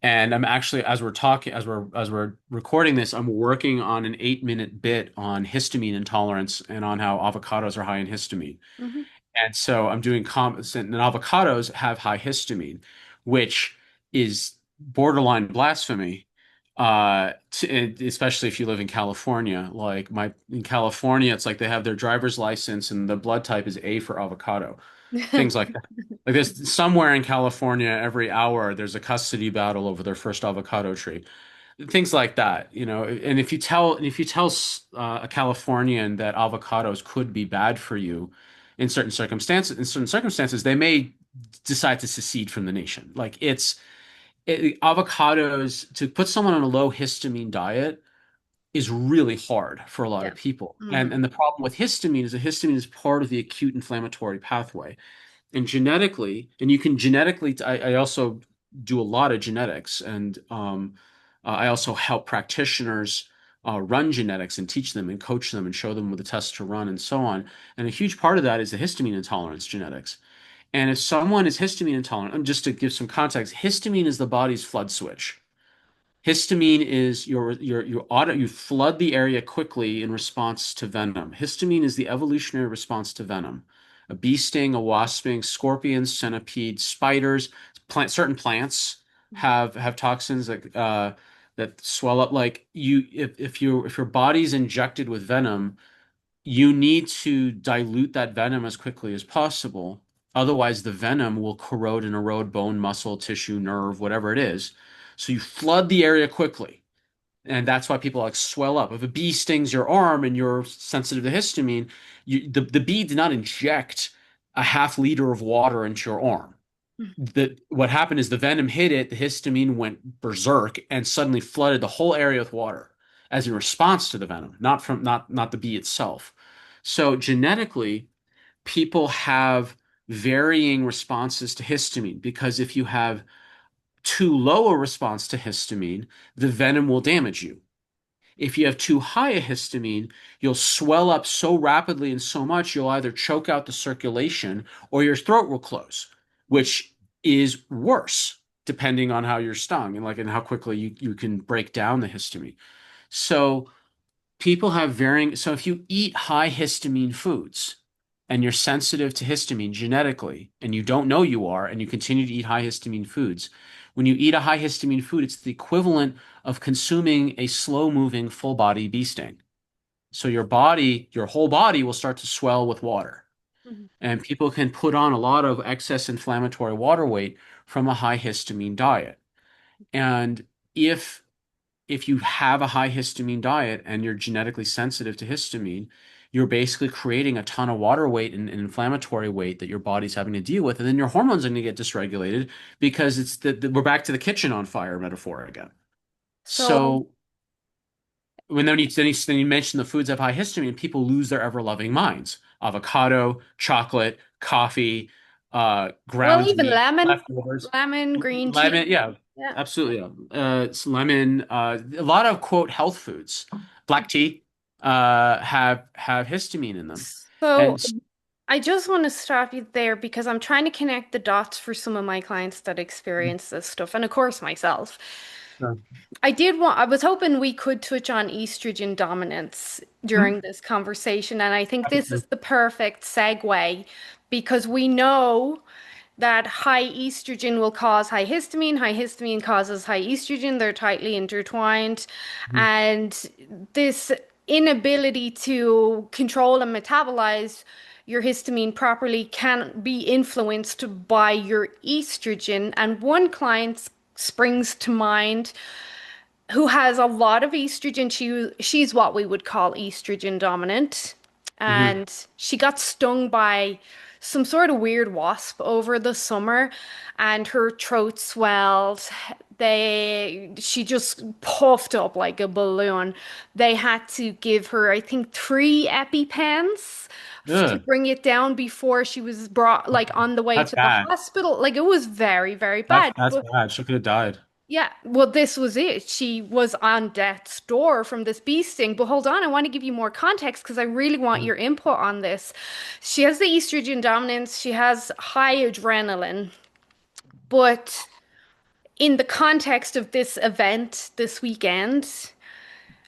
And I'm actually, as we're recording this, I'm working on an 8-minute bit on histamine intolerance and on how avocados are high in histamine. Mhm. And so I'm doing and avocados have high histamine, which is borderline blasphemy. Especially if you live in California, like in California, it's like they have their driver's license and the blood type is A for avocado, things like that. Like there's somewhere in California, every hour there's a custody battle over their first avocado tree, things like that, you know. And if you tell a Californian that avocados could be bad for you in certain circumstances, they may decide to secede from the nation. Like avocados, to put someone on a low histamine diet is really hard for a lot Yeah. of people. And Hmm. and the problem with histamine is that histamine is part of the acute inflammatory pathway. And genetically, and you can genetically, I also do a lot of genetics, and I also help practitioners run genetics and teach them and coach them and show them what the tests to run and so on. And a huge part of that is the histamine intolerance genetics. And if someone is histamine intolerant, and just to give some context, histamine is the body's flood switch. Histamine is you flood the area quickly in response to venom. Histamine is the evolutionary response to venom. A bee sting, a wasp sting, scorpions, centipedes, spiders, certain plants have toxins that swell up. Like if your body's injected with venom, you need to dilute that venom as quickly as possible. Otherwise, the venom will corrode and erode bone, muscle, tissue, nerve, whatever it is. So you flood the area quickly. And that's why people like swell up. If a bee stings your arm and you're sensitive to histamine, the bee did not inject a half liter of water into your arm. What happened is the venom hit it, the histamine went berserk and suddenly flooded the whole area with water as a response to the venom, not the bee itself. So genetically, people have varying responses to histamine because if you have too low a response to histamine, the venom will damage you. If you have too high a histamine, you'll swell up so rapidly and so much you'll either choke out the circulation or your throat will close, which is worse depending on how you're stung and how quickly you can break down the histamine. So people have varying, so if you eat high histamine foods and you're sensitive to histamine genetically and you don't know you are and you continue to eat high histamine foods, when you eat a high histamine food, it's the equivalent of consuming a slow moving full body bee sting. So your whole body will start to swell with water. Mhm. And people can put on a lot of excess inflammatory water weight from a high histamine diet. And if if you have a high histamine diet and you're genetically sensitive to histamine, you're basically creating a ton of water weight and inflammatory weight that your body's having to deal with. And then your hormones are going to get dysregulated because we're back to the kitchen on fire metaphor again. So, So then you mention the foods that have high histamine, people lose their ever-loving minds. Avocado, chocolate, coffee, well, ground even meat, lemon, leftovers. lemon, green Lemon, tea. yeah, Yeah. absolutely. Yeah. It's lemon. A lot of quote health foods, black tea, have histamine in them, and So I just want to stop you there because I'm trying to connect the dots for some of my clients that experience this stuff, and of course myself. I was hoping we could touch on estrogen dominance during this conversation, and I think this is the perfect segue because we know that high estrogen will cause high histamine causes high estrogen, they're tightly intertwined, and this inability to control and metabolize your histamine properly can be influenced by your estrogen. And one client springs to mind who has a lot of estrogen. She's what we would call estrogen dominant, Hmm. and she got stung by some sort of weird wasp over the summer, and her throat swelled. She just puffed up like a balloon. They had to give her, I think, 3 EpiPens to Ugh, bring it down before she was brought like on the way that's to the bad. hospital. Like it was very, very That's bad. that's But bad. She could have died. yeah, well, this was it. She was on death's door from this bee sting. But hold on, I want to give you more context because I really want Mm. your input on this. She has the estrogen dominance, she has high adrenaline, but in the context of this event this weekend,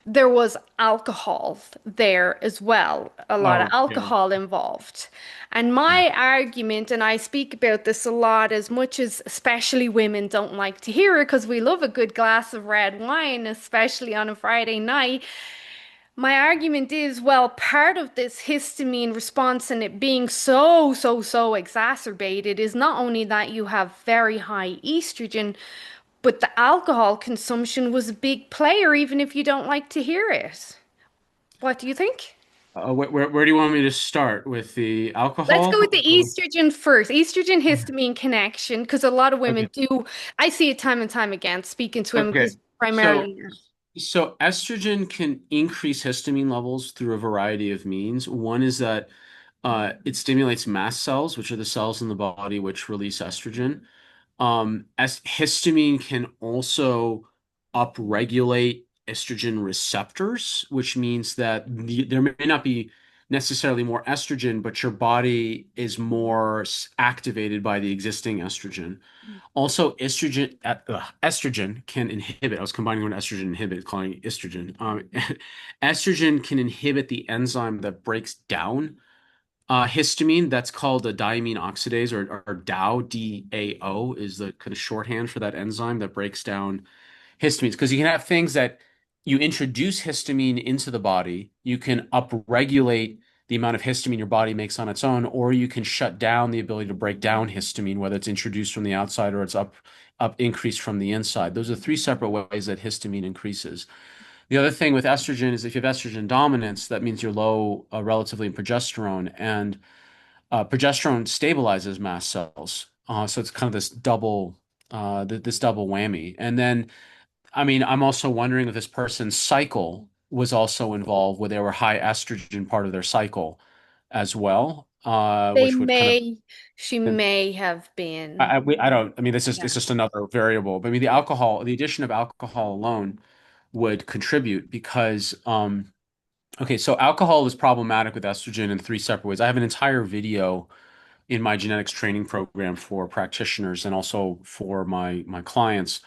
there was alcohol there as well, a lot of Oh, yeah. alcohol involved. And Yeah. my argument, and I speak about this a lot, as much as especially women don't like to hear it because we love a good glass of red wine, especially on a Friday night. My argument is, well, part of this histamine response and it being so exacerbated is not only that you have very high estrogen, but the alcohol consumption was a big player, even if you don't like to hear it. What do you think? Where do you want me to start with the Let's go with alcohol? the estrogen first. Estrogen histamine connection, because a lot of women Okay. do. I see it time and time again, speaking to women, Okay. because So primarily, so estrogen can increase histamine levels through a variety of means. One is that it stimulates mast cells, which are the cells in the body which release estrogen. As histamine can also upregulate estrogen receptors, which means that there may not be necessarily more estrogen, but your body is more activated by the existing estrogen. Also, estrogen can inhibit. I was combining one estrogen inhibit, calling it estrogen. Estrogen can inhibit the enzyme that breaks down histamine. That's called a diamine oxidase, or DAO, DAO is the kind of shorthand for that enzyme that breaks down histamines. Because you can have things that you introduce histamine into the body, you can upregulate the amount of histamine your body makes on its own, or you can shut down the ability to break down histamine, whether it's introduced from the outside or it's up increased from the inside. Those are three separate ways that histamine increases. The other thing with estrogen is if you have estrogen dominance, that means you're low relatively in progesterone, and progesterone stabilizes mast cells. So it's kind of this double whammy. And then, I mean, I'm also wondering if this person's cycle was also involved, where they were high estrogen part of their cycle as well, they which would kind of may, she may have been. I don't. I mean, this is Yeah. it's just another variable. But I mean, the addition of alcohol alone would contribute because okay, so alcohol is problematic with estrogen in three separate ways. I have an entire video in my genetics training program for practitioners and also for my clients,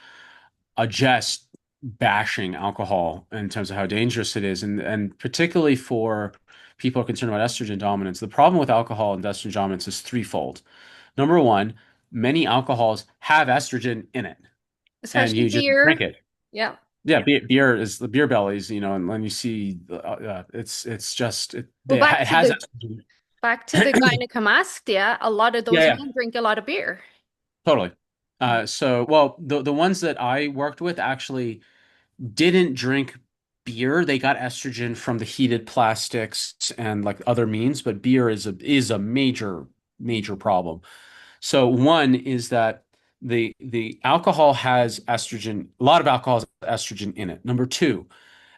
just bashing alcohol in terms of how dangerous it is, and particularly for people who are concerned about estrogen dominance. The problem with alcohol and estrogen dominance is threefold. Number one, many alcohols have estrogen in it, and Especially you just drink beer. it. Yeah. Yeah, beer is the beer bellies, and when you see, it's just Well, it has estrogen. back to the gynecomastia, a lot of Yeah, those yeah, men drink a lot of beer. totally. So, well, the ones that I worked with actually didn't drink beer. They got estrogen from the heated plastics and like other means, but beer is a major problem. So one is that the alcohol has estrogen. A lot of alcohol has estrogen in it. Number two,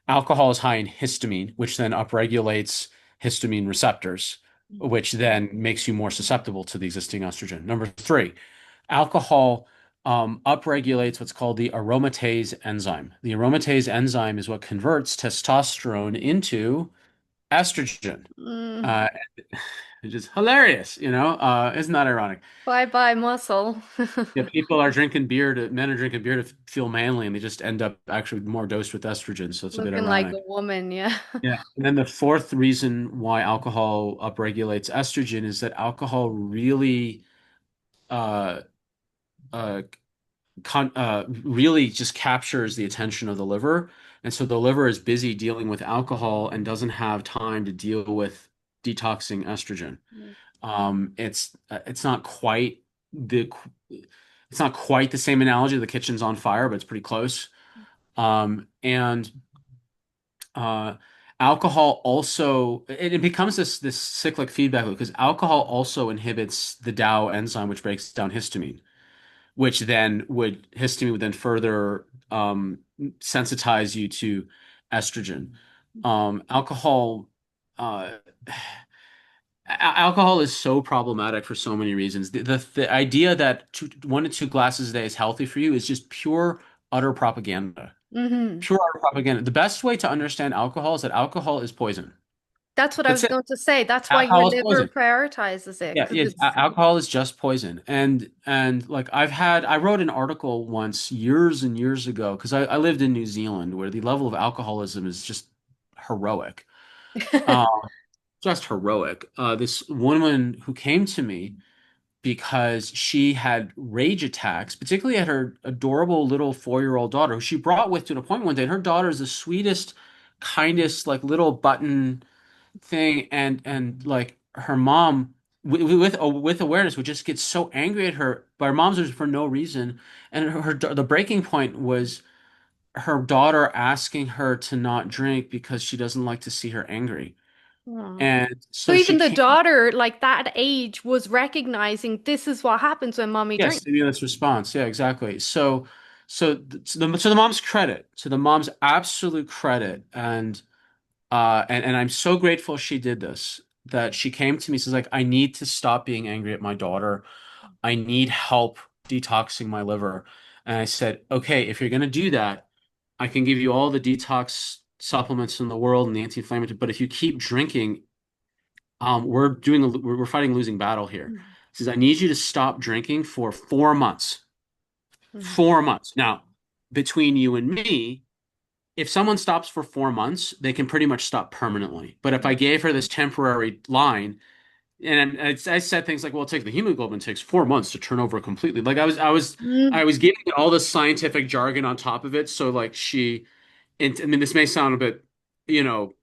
alcohol is high in histamine, which then upregulates histamine receptors, which then makes you more susceptible to the existing estrogen. Number three, alcohol upregulates what's called the aromatase enzyme. The aromatase enzyme is what converts testosterone into estrogen. Mm, Uh, it's just hilarious, isn't that ironic? bye bye muscle. Yeah, men are drinking beer to feel manly, and they just end up actually more dosed with estrogen. So it's a bit Looking like a ironic. woman, yeah. Yeah. And then the fourth reason why alcohol upregulates estrogen is that alcohol really uh uh really just captures the attention of the liver. And so the liver is busy dealing with alcohol and doesn't have time to deal with detoxing estrogen. Mm. It's not quite the it's not quite the same analogy. The kitchen's on fire, but it's pretty close. And uh, alcohol also it becomes this cyclic feedback loop because alcohol also inhibits the DAO enzyme, which breaks down histamine, which then would histamine would then further sensitize you to estrogen. Alcohol. Uh, Alcohol is so problematic for so many reasons. The idea that 1 to 2 glasses a day is healthy for you is just pure, utter propaganda. Hmm. Pure utter propaganda. The best way to understand alcohol is that alcohol is poison. That's what I That's was it. going to say. That's why your Alcohol is liver poison. prioritizes it Yeah, because it's. alcohol is just poison. And like I wrote an article once years and years ago because I lived in New Zealand where the level of alcoholism is just heroic. Uh, just heroic. This woman who came to me because she had rage attacks, particularly at her adorable little 4-year-old daughter, who she brought with to an appointment one day. And her daughter is the sweetest, kindest, like little button thing, and like her mom, with awareness, would just get so angry at her. But her mom's was for no reason, and the breaking point was her daughter asking her to not drink because she doesn't like to see her angry. Oh. And So so she even the came. daughter, like that age, was recognizing this is what happens when mommy Yes, drinks. stimulus response. Yeah, exactly. So the mom's credit, to the mom's absolute credit, and I'm so grateful she did this. That she came to me, says like, I need to stop being angry at my daughter. I need help detoxing my liver. And I said, okay, if you're gonna do that, I can give you all the detox supplements in the world and the anti-inflammatory. But if you keep drinking, we're fighting a losing battle here. He says, I need you to stop drinking for 4 months. Mhm. 4 months. Now, between you and me, if someone stops for 4 months, they can pretty much stop permanently. But if I gave her this temporary line, and I said things like, "Well, the hemoglobin takes 4 months to turn over completely." Like I Mm. was giving it all the scientific jargon on top of it. So like and I mean, this may sound a bit, you know,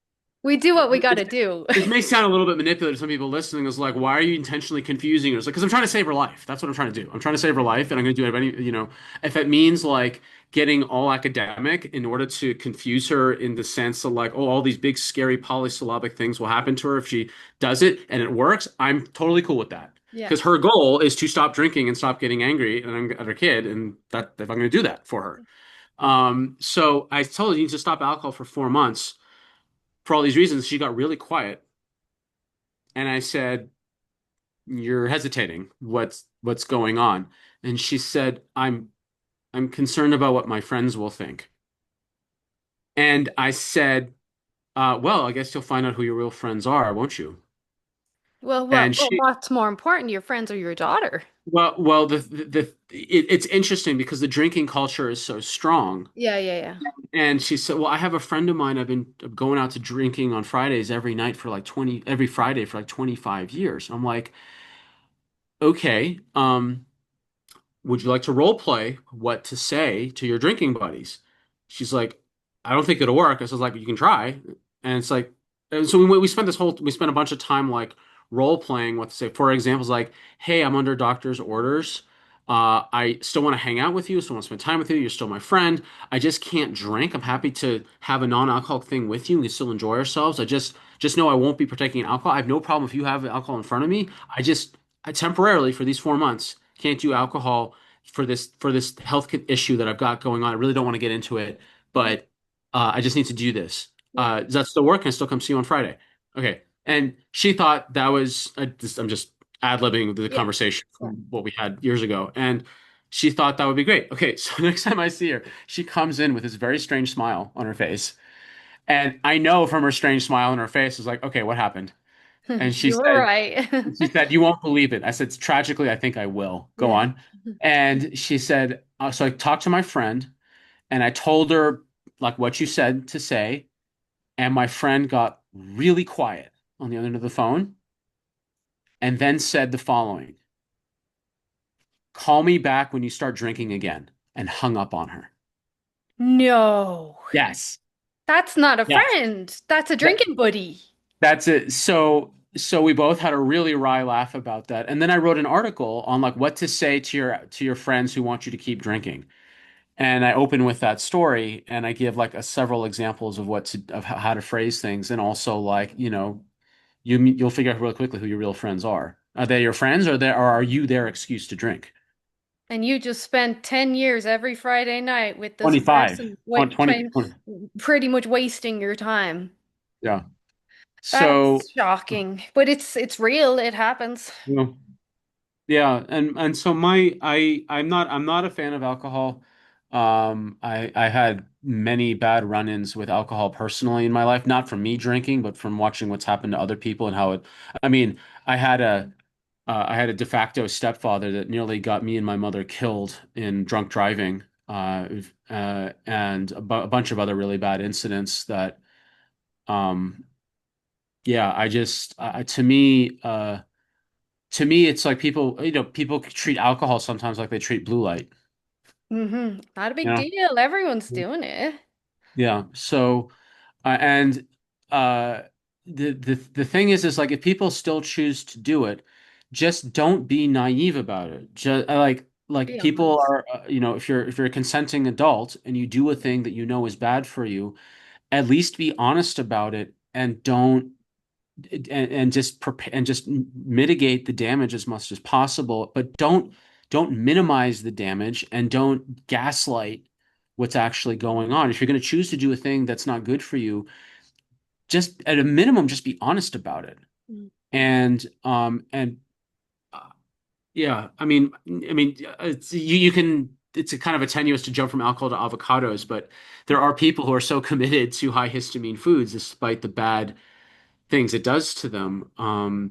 We do what we got to do. this may sound a little bit manipulative to some people listening. Is like, why are you intentionally confusing her? It's like, because I'm trying to save her life. That's what I'm trying to do. I'm trying to save her life, and I'm going to do it. If it means like getting all academic in order to confuse her in the sense of like, oh, all these big, scary polysyllabic things will happen to her if she does it and it works. I'm totally cool with that Yeah. because her goal is to stop drinking and stop getting angry at her kid, and that if I'm going to do that for her. So I told her you need to stop alcohol for 4 months. For all these reasons, she got really quiet. And I said, "You're hesitating. What's going on?" And she said, I'm concerned about what my friends will think." And I said, well, I guess you'll find out who your real friends are, won't you?" And she, What's more important, your friends or your daughter? well, it's interesting because the drinking culture is so strong. Yeah, yeah, yeah. And she said, "Well, I have a friend of mine. I've been going out to drinking on Fridays every night for like 25 years." I'm like, okay, would you like to role play what to say to your drinking buddies? She's like, I don't think it'll work. I was like, you can try. And it's like, and so we spent a bunch of time like role playing what to say. For examples, like, hey, I'm under doctor's orders. I still want to hang out with you. Still want to spend time with you. You're still my friend. I just can't drink. I'm happy to have a non-alcoholic thing with you. We can still enjoy ourselves. I just know I won't be partaking in alcohol. I have no problem if you have alcohol in front of me. I temporarily for these 4 months can't do alcohol for this health issue that I've got going on. I really don't want to get into it, but I just need to do this. Yeah. Does that still work? Can I still come see you on Friday? Okay. And she thought that was I'm just ad-libbing the Yeah. conversation Yeah. from what we had years ago, and she thought that would be great. Okay, so next time I see her, she comes in with this very strange smile on her face, and I know from her strange smile on her face is like, okay, what happened? And You were right. she said, you won't believe it. I said, tragically, I think I will. Go Yeah. on. And she said, so I talked to my friend and I told her like what you said to say. And my friend got really quiet on the other end of the phone and then said the following: call me back when you start drinking again, and hung up on her. No, Yes. that's not a Yes. friend. That's a That, drinking buddy. that's it. So so we both had a really wry laugh about that. And then I wrote an article on like what to say to your friends who want you to keep drinking. And I open with that story and I give like several examples of how to phrase things and also like, you'll figure out really quickly who your real friends are. Are they your friends or are you their excuse to drink? And you just spent 10 years every Friday night with this 25, person, 20, 20. pretty much wasting your time. Yeah. So, That's shocking, but it's real. It happens. you know, yeah, and so I'm not a fan of alcohol. I had many bad run-ins with alcohol personally in my life, not from me drinking, but from watching what's happened to other people and how it. I mean, I had a de facto stepfather that nearly got me and my mother killed in drunk driving, and a bunch of other really bad incidents that, um, yeah, I just to me, it's like people treat alcohol sometimes like they treat blue light, Not a you big know? deal. Everyone's doing it. Yeah. So, and uh, the thing is like if people still choose to do it, just don't be naive about it. Just like Be people honest. are, if you're a consenting adult and you do a thing that you know is bad for you, at least be honest about it and don't and just prepare and just mitigate the damage as much as possible, but don't minimize the damage and don't gaslight what's actually going on. If you're going to choose to do a thing that's not good for you, just at a minimum, just be honest about it. Mm. And uh, yeah, you can. It's a kind of a tenuous to jump from alcohol to avocados, but there are people who are so committed to high histamine foods despite the bad things it does to them. A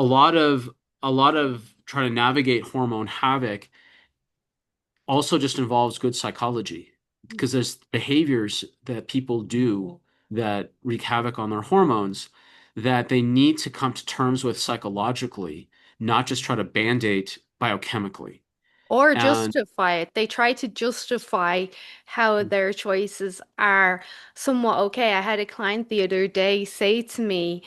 lot of trying to navigate hormone havoc also just involves good psychology because there's behaviors that people do that wreak havoc on their hormones that they need to come to terms with psychologically, not just try to band-aid biochemically. Or And justify it. They try to justify how their choices are somewhat okay. I had a client the other day say to me,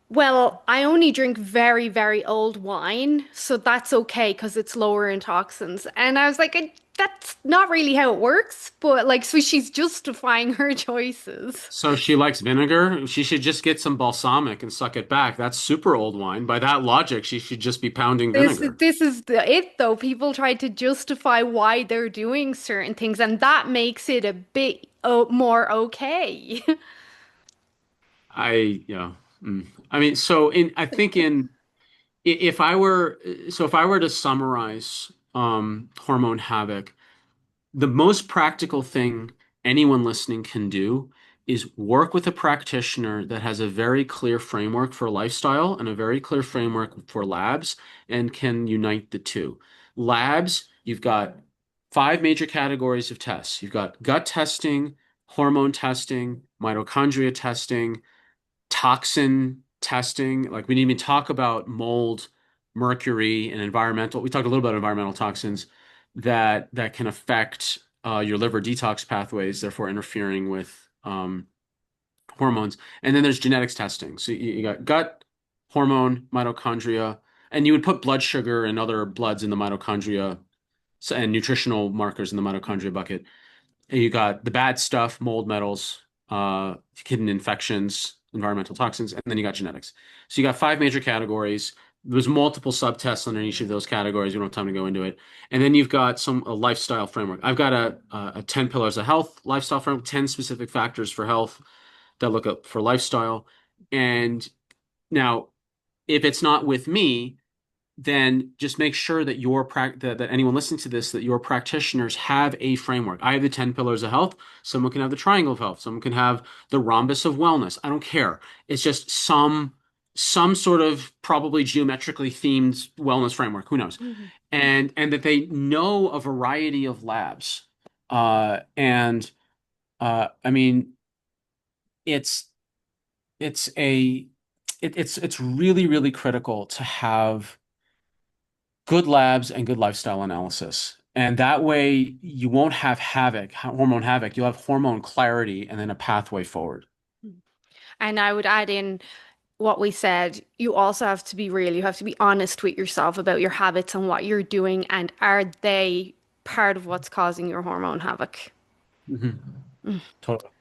well, I only drink very, very old wine, so that's okay because it's lower in toxins. And I was like, that's not really how it works, but like, so she's justifying her choices. so she likes vinegar. She should just get some balsamic and suck it back. That's super old wine. By that logic, she should just be pounding vinegar. This is it though. People try to justify why they're doing certain things, and that makes it a bit more okay. I, yeah. I mean, I think if I were to summarize Hormone Havoc, the most practical thing anyone listening can do is work with a practitioner that has a very clear framework for lifestyle and a very clear framework for labs and can unite the two. Labs, you've got five major categories of tests. You've got gut testing, hormone testing, mitochondria testing, toxin testing. Like we didn't even talk about mold, mercury, and environmental. We talked a little about environmental toxins that can affect your liver detox pathways, therefore interfering with hormones. And then there's genetics testing. So you got gut, hormone, mitochondria, and you would put blood sugar and other bloods in the mitochondria and nutritional markers in the mitochondria bucket. You got the bad stuff, mold metals, hidden infections, environmental toxins, and then you got genetics. So you got five major categories. There's multiple subtests under each of those categories. We don't have time to go into it. And then you've got a lifestyle framework. I've got a 10 pillars of health lifestyle framework, 10 specific factors for health that look up for lifestyle. And now, if it's not with me, then just make sure that that anyone listening to this, that your practitioners have a framework. I have the 10 pillars of health. Someone can have the triangle of health. Someone can have the rhombus of wellness. I don't care. It's just some sort of probably geometrically themed wellness framework. Who knows? Mhm. And that they know a variety of labs. And I mean, it's it's a it's really really critical to have good labs and good lifestyle analysis. And that way you won't have hormone havoc. You'll have hormone clarity and then a pathway forward. And I would add in what we said, you also have to be real. You have to be honest with yourself about your habits and what you're doing, and are they part of what's causing your hormone havoc? Hmm. Totally.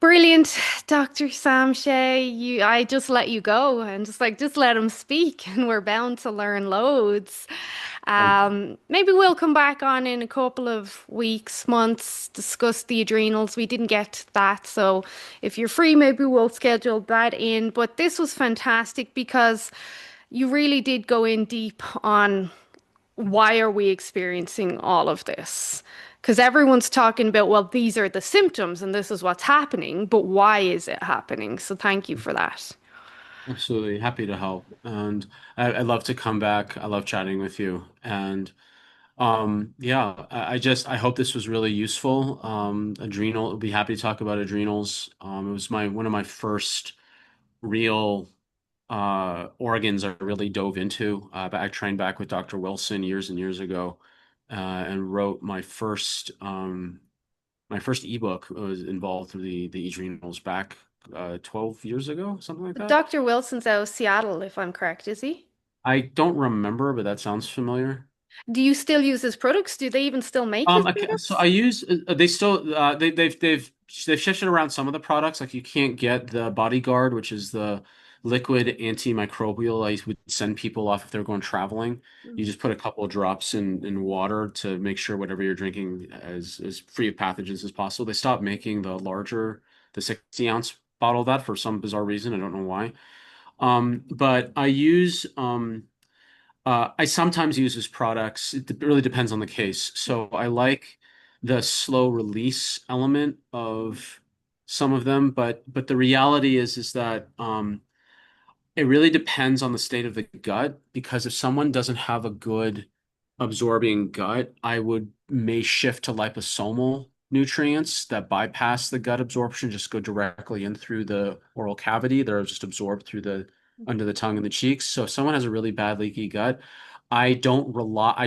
Brilliant, Dr. Sam Shay. I just let you go and just let him speak, and we're bound to learn loads. Maybe we'll come back on in a couple of weeks, months, discuss the adrenals. We didn't get to that, so if you're free, maybe we'll schedule that in. But this was fantastic because you really did go in deep on why are we experiencing all of this? Because everyone's talking about, well, these are the symptoms and this is what's happening, but why is it happening? So thank you for that. Absolutely happy to help. And I'd love to come back. I love chatting with you. And yeah, I hope this was really useful. Adrenal, I'd be happy to talk about adrenals. It was my one of my first real organs I really dove into. But I trained back with Dr. Wilson years and years ago, and wrote my first ebook was involved with the adrenals back 12 years ago, something like that. Dr. Wilson's out of Seattle, if I'm correct, is he? I don't remember, but that sounds familiar. Do you still use his products? Do they even still make his So products? I use they still they've shifted around some of the products. Like you can't get the Bodyguard, which is the liquid antimicrobial I would send people off if they're going traveling. You Mm. just put a couple of drops in water to make sure whatever you're drinking is as free of pathogens as possible. They stopped making the 60-ounce bottle of that for some bizarre reason. I don't know why. But I sometimes use his products. It really depends on the case. So I like the slow release element of some of them, but the reality is that it really depends on the state of the gut because if someone doesn't have a good absorbing gut, I would may shift to liposomal nutrients that bypass the gut absorption, just go directly in through the oral cavity. They're just absorbed through the under the tongue and the cheeks. So if someone has a really bad leaky gut, I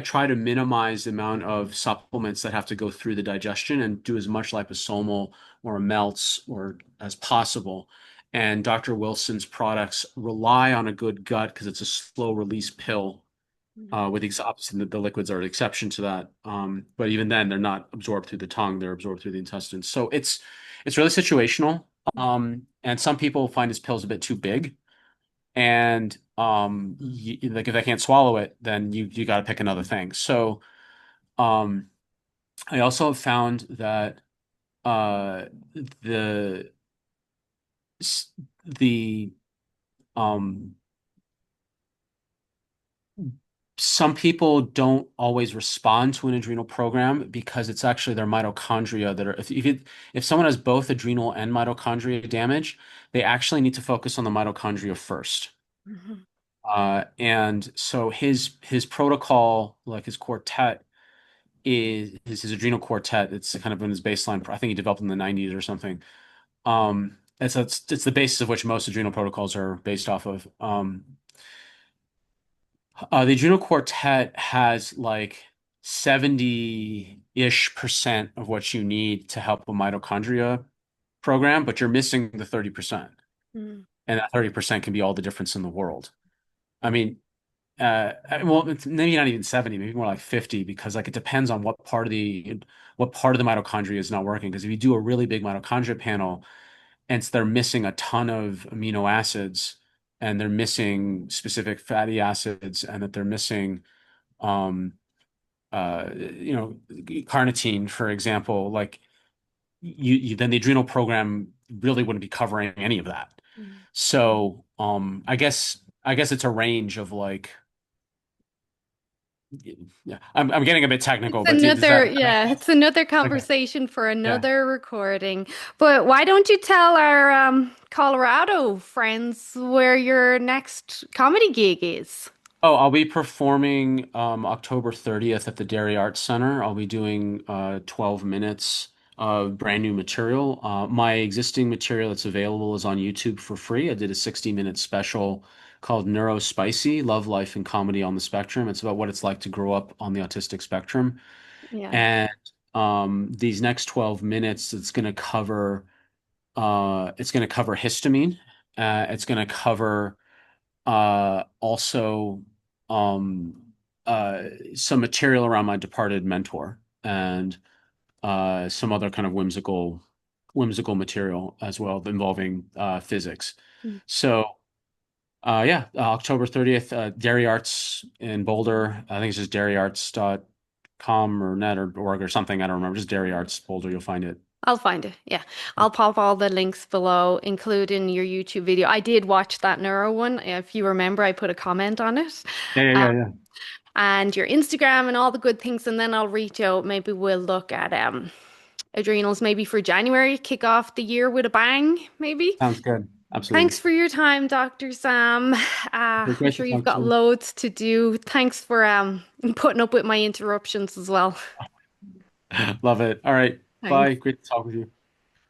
try to minimize the amount of supplements that have to go through the digestion and do as much liposomal or melts or as possible. And Dr. Wilson's products rely on a good gut because it's a slow release pill. With the opposite, the liquids are an exception to that. But even then, they're not absorbed through the tongue; they're absorbed through the intestines. So it's really situational. And some people find his pills a bit too big, and like if they can't swallow it, then you got to pick another thing. So um, I also have found that uh, the the um some people don't always respond to an adrenal program because it's actually their mitochondria that are if someone has both adrenal and mitochondria damage, they actually need to focus on the mitochondria first. Mhm. And so his protocol, like his quartet, is his adrenal quartet. It's kind of in his baseline. I think he developed in the 90s or something. It's the basis of which most adrenal protocols are based off of. The adrenal quartet has like 70-ish% of what you need to help a mitochondria program, but you're missing the 30%. Mm. And that 30% can be all the difference in the world. I mean, well, it's maybe not even 70, maybe more like 50, because like it depends on what part of the mitochondria is not working. Because if you do a really big mitochondria panel and they're missing a ton of amino acids and they're missing specific fatty acids and that they're missing um carnitine, for example, like you then the adrenal program really wouldn't be covering any of that. Mm. So I guess it's a range of like yeah, I'm getting a bit technical, It's but does that, another, does that make yeah, sense? it's another Okay. conversation for Yeah. another recording. But why don't you tell our Colorado friends where your next comedy gig is? Oh, I'll be performing October 30th at the Dairy Arts Center. I'll be doing 12 minutes of brand new material. My existing material that's available is on YouTube for free. I did a 60-minute special called Neuro Spicy: Love, Life, and Comedy on the Spectrum. It's about what it's like to grow up on the autistic spectrum. Yeah. And these next 12 minutes, it's going to cover histamine It's going to cover also um, uh, some material around my departed mentor and some other kind of whimsical material as well involving physics. Mm. So yeah, October 30th, Dairy Arts in Boulder. I think it's just dairyarts.com or net or org or something. I don't remember. Just Dairy Arts Boulder. You'll find it. I'll find it. Yeah. I'll pop all the links below, including your YouTube video. I did watch that neuro one. If you remember, I put a comment on it. Yeah, yeah, Uh, yeah, yeah. and your Instagram and all the good things. And then I'll reach out. Maybe we'll look at adrenals maybe for January, kick off the year with a bang, maybe. Sounds good. Absolutely. Thanks for your time, Dr. Sam. Okay, I'm great to sure you've talk to got you. loads to do. Thanks for putting up with my interruptions as well. Love it. All right. Thanks. Bye. Great to talk with you.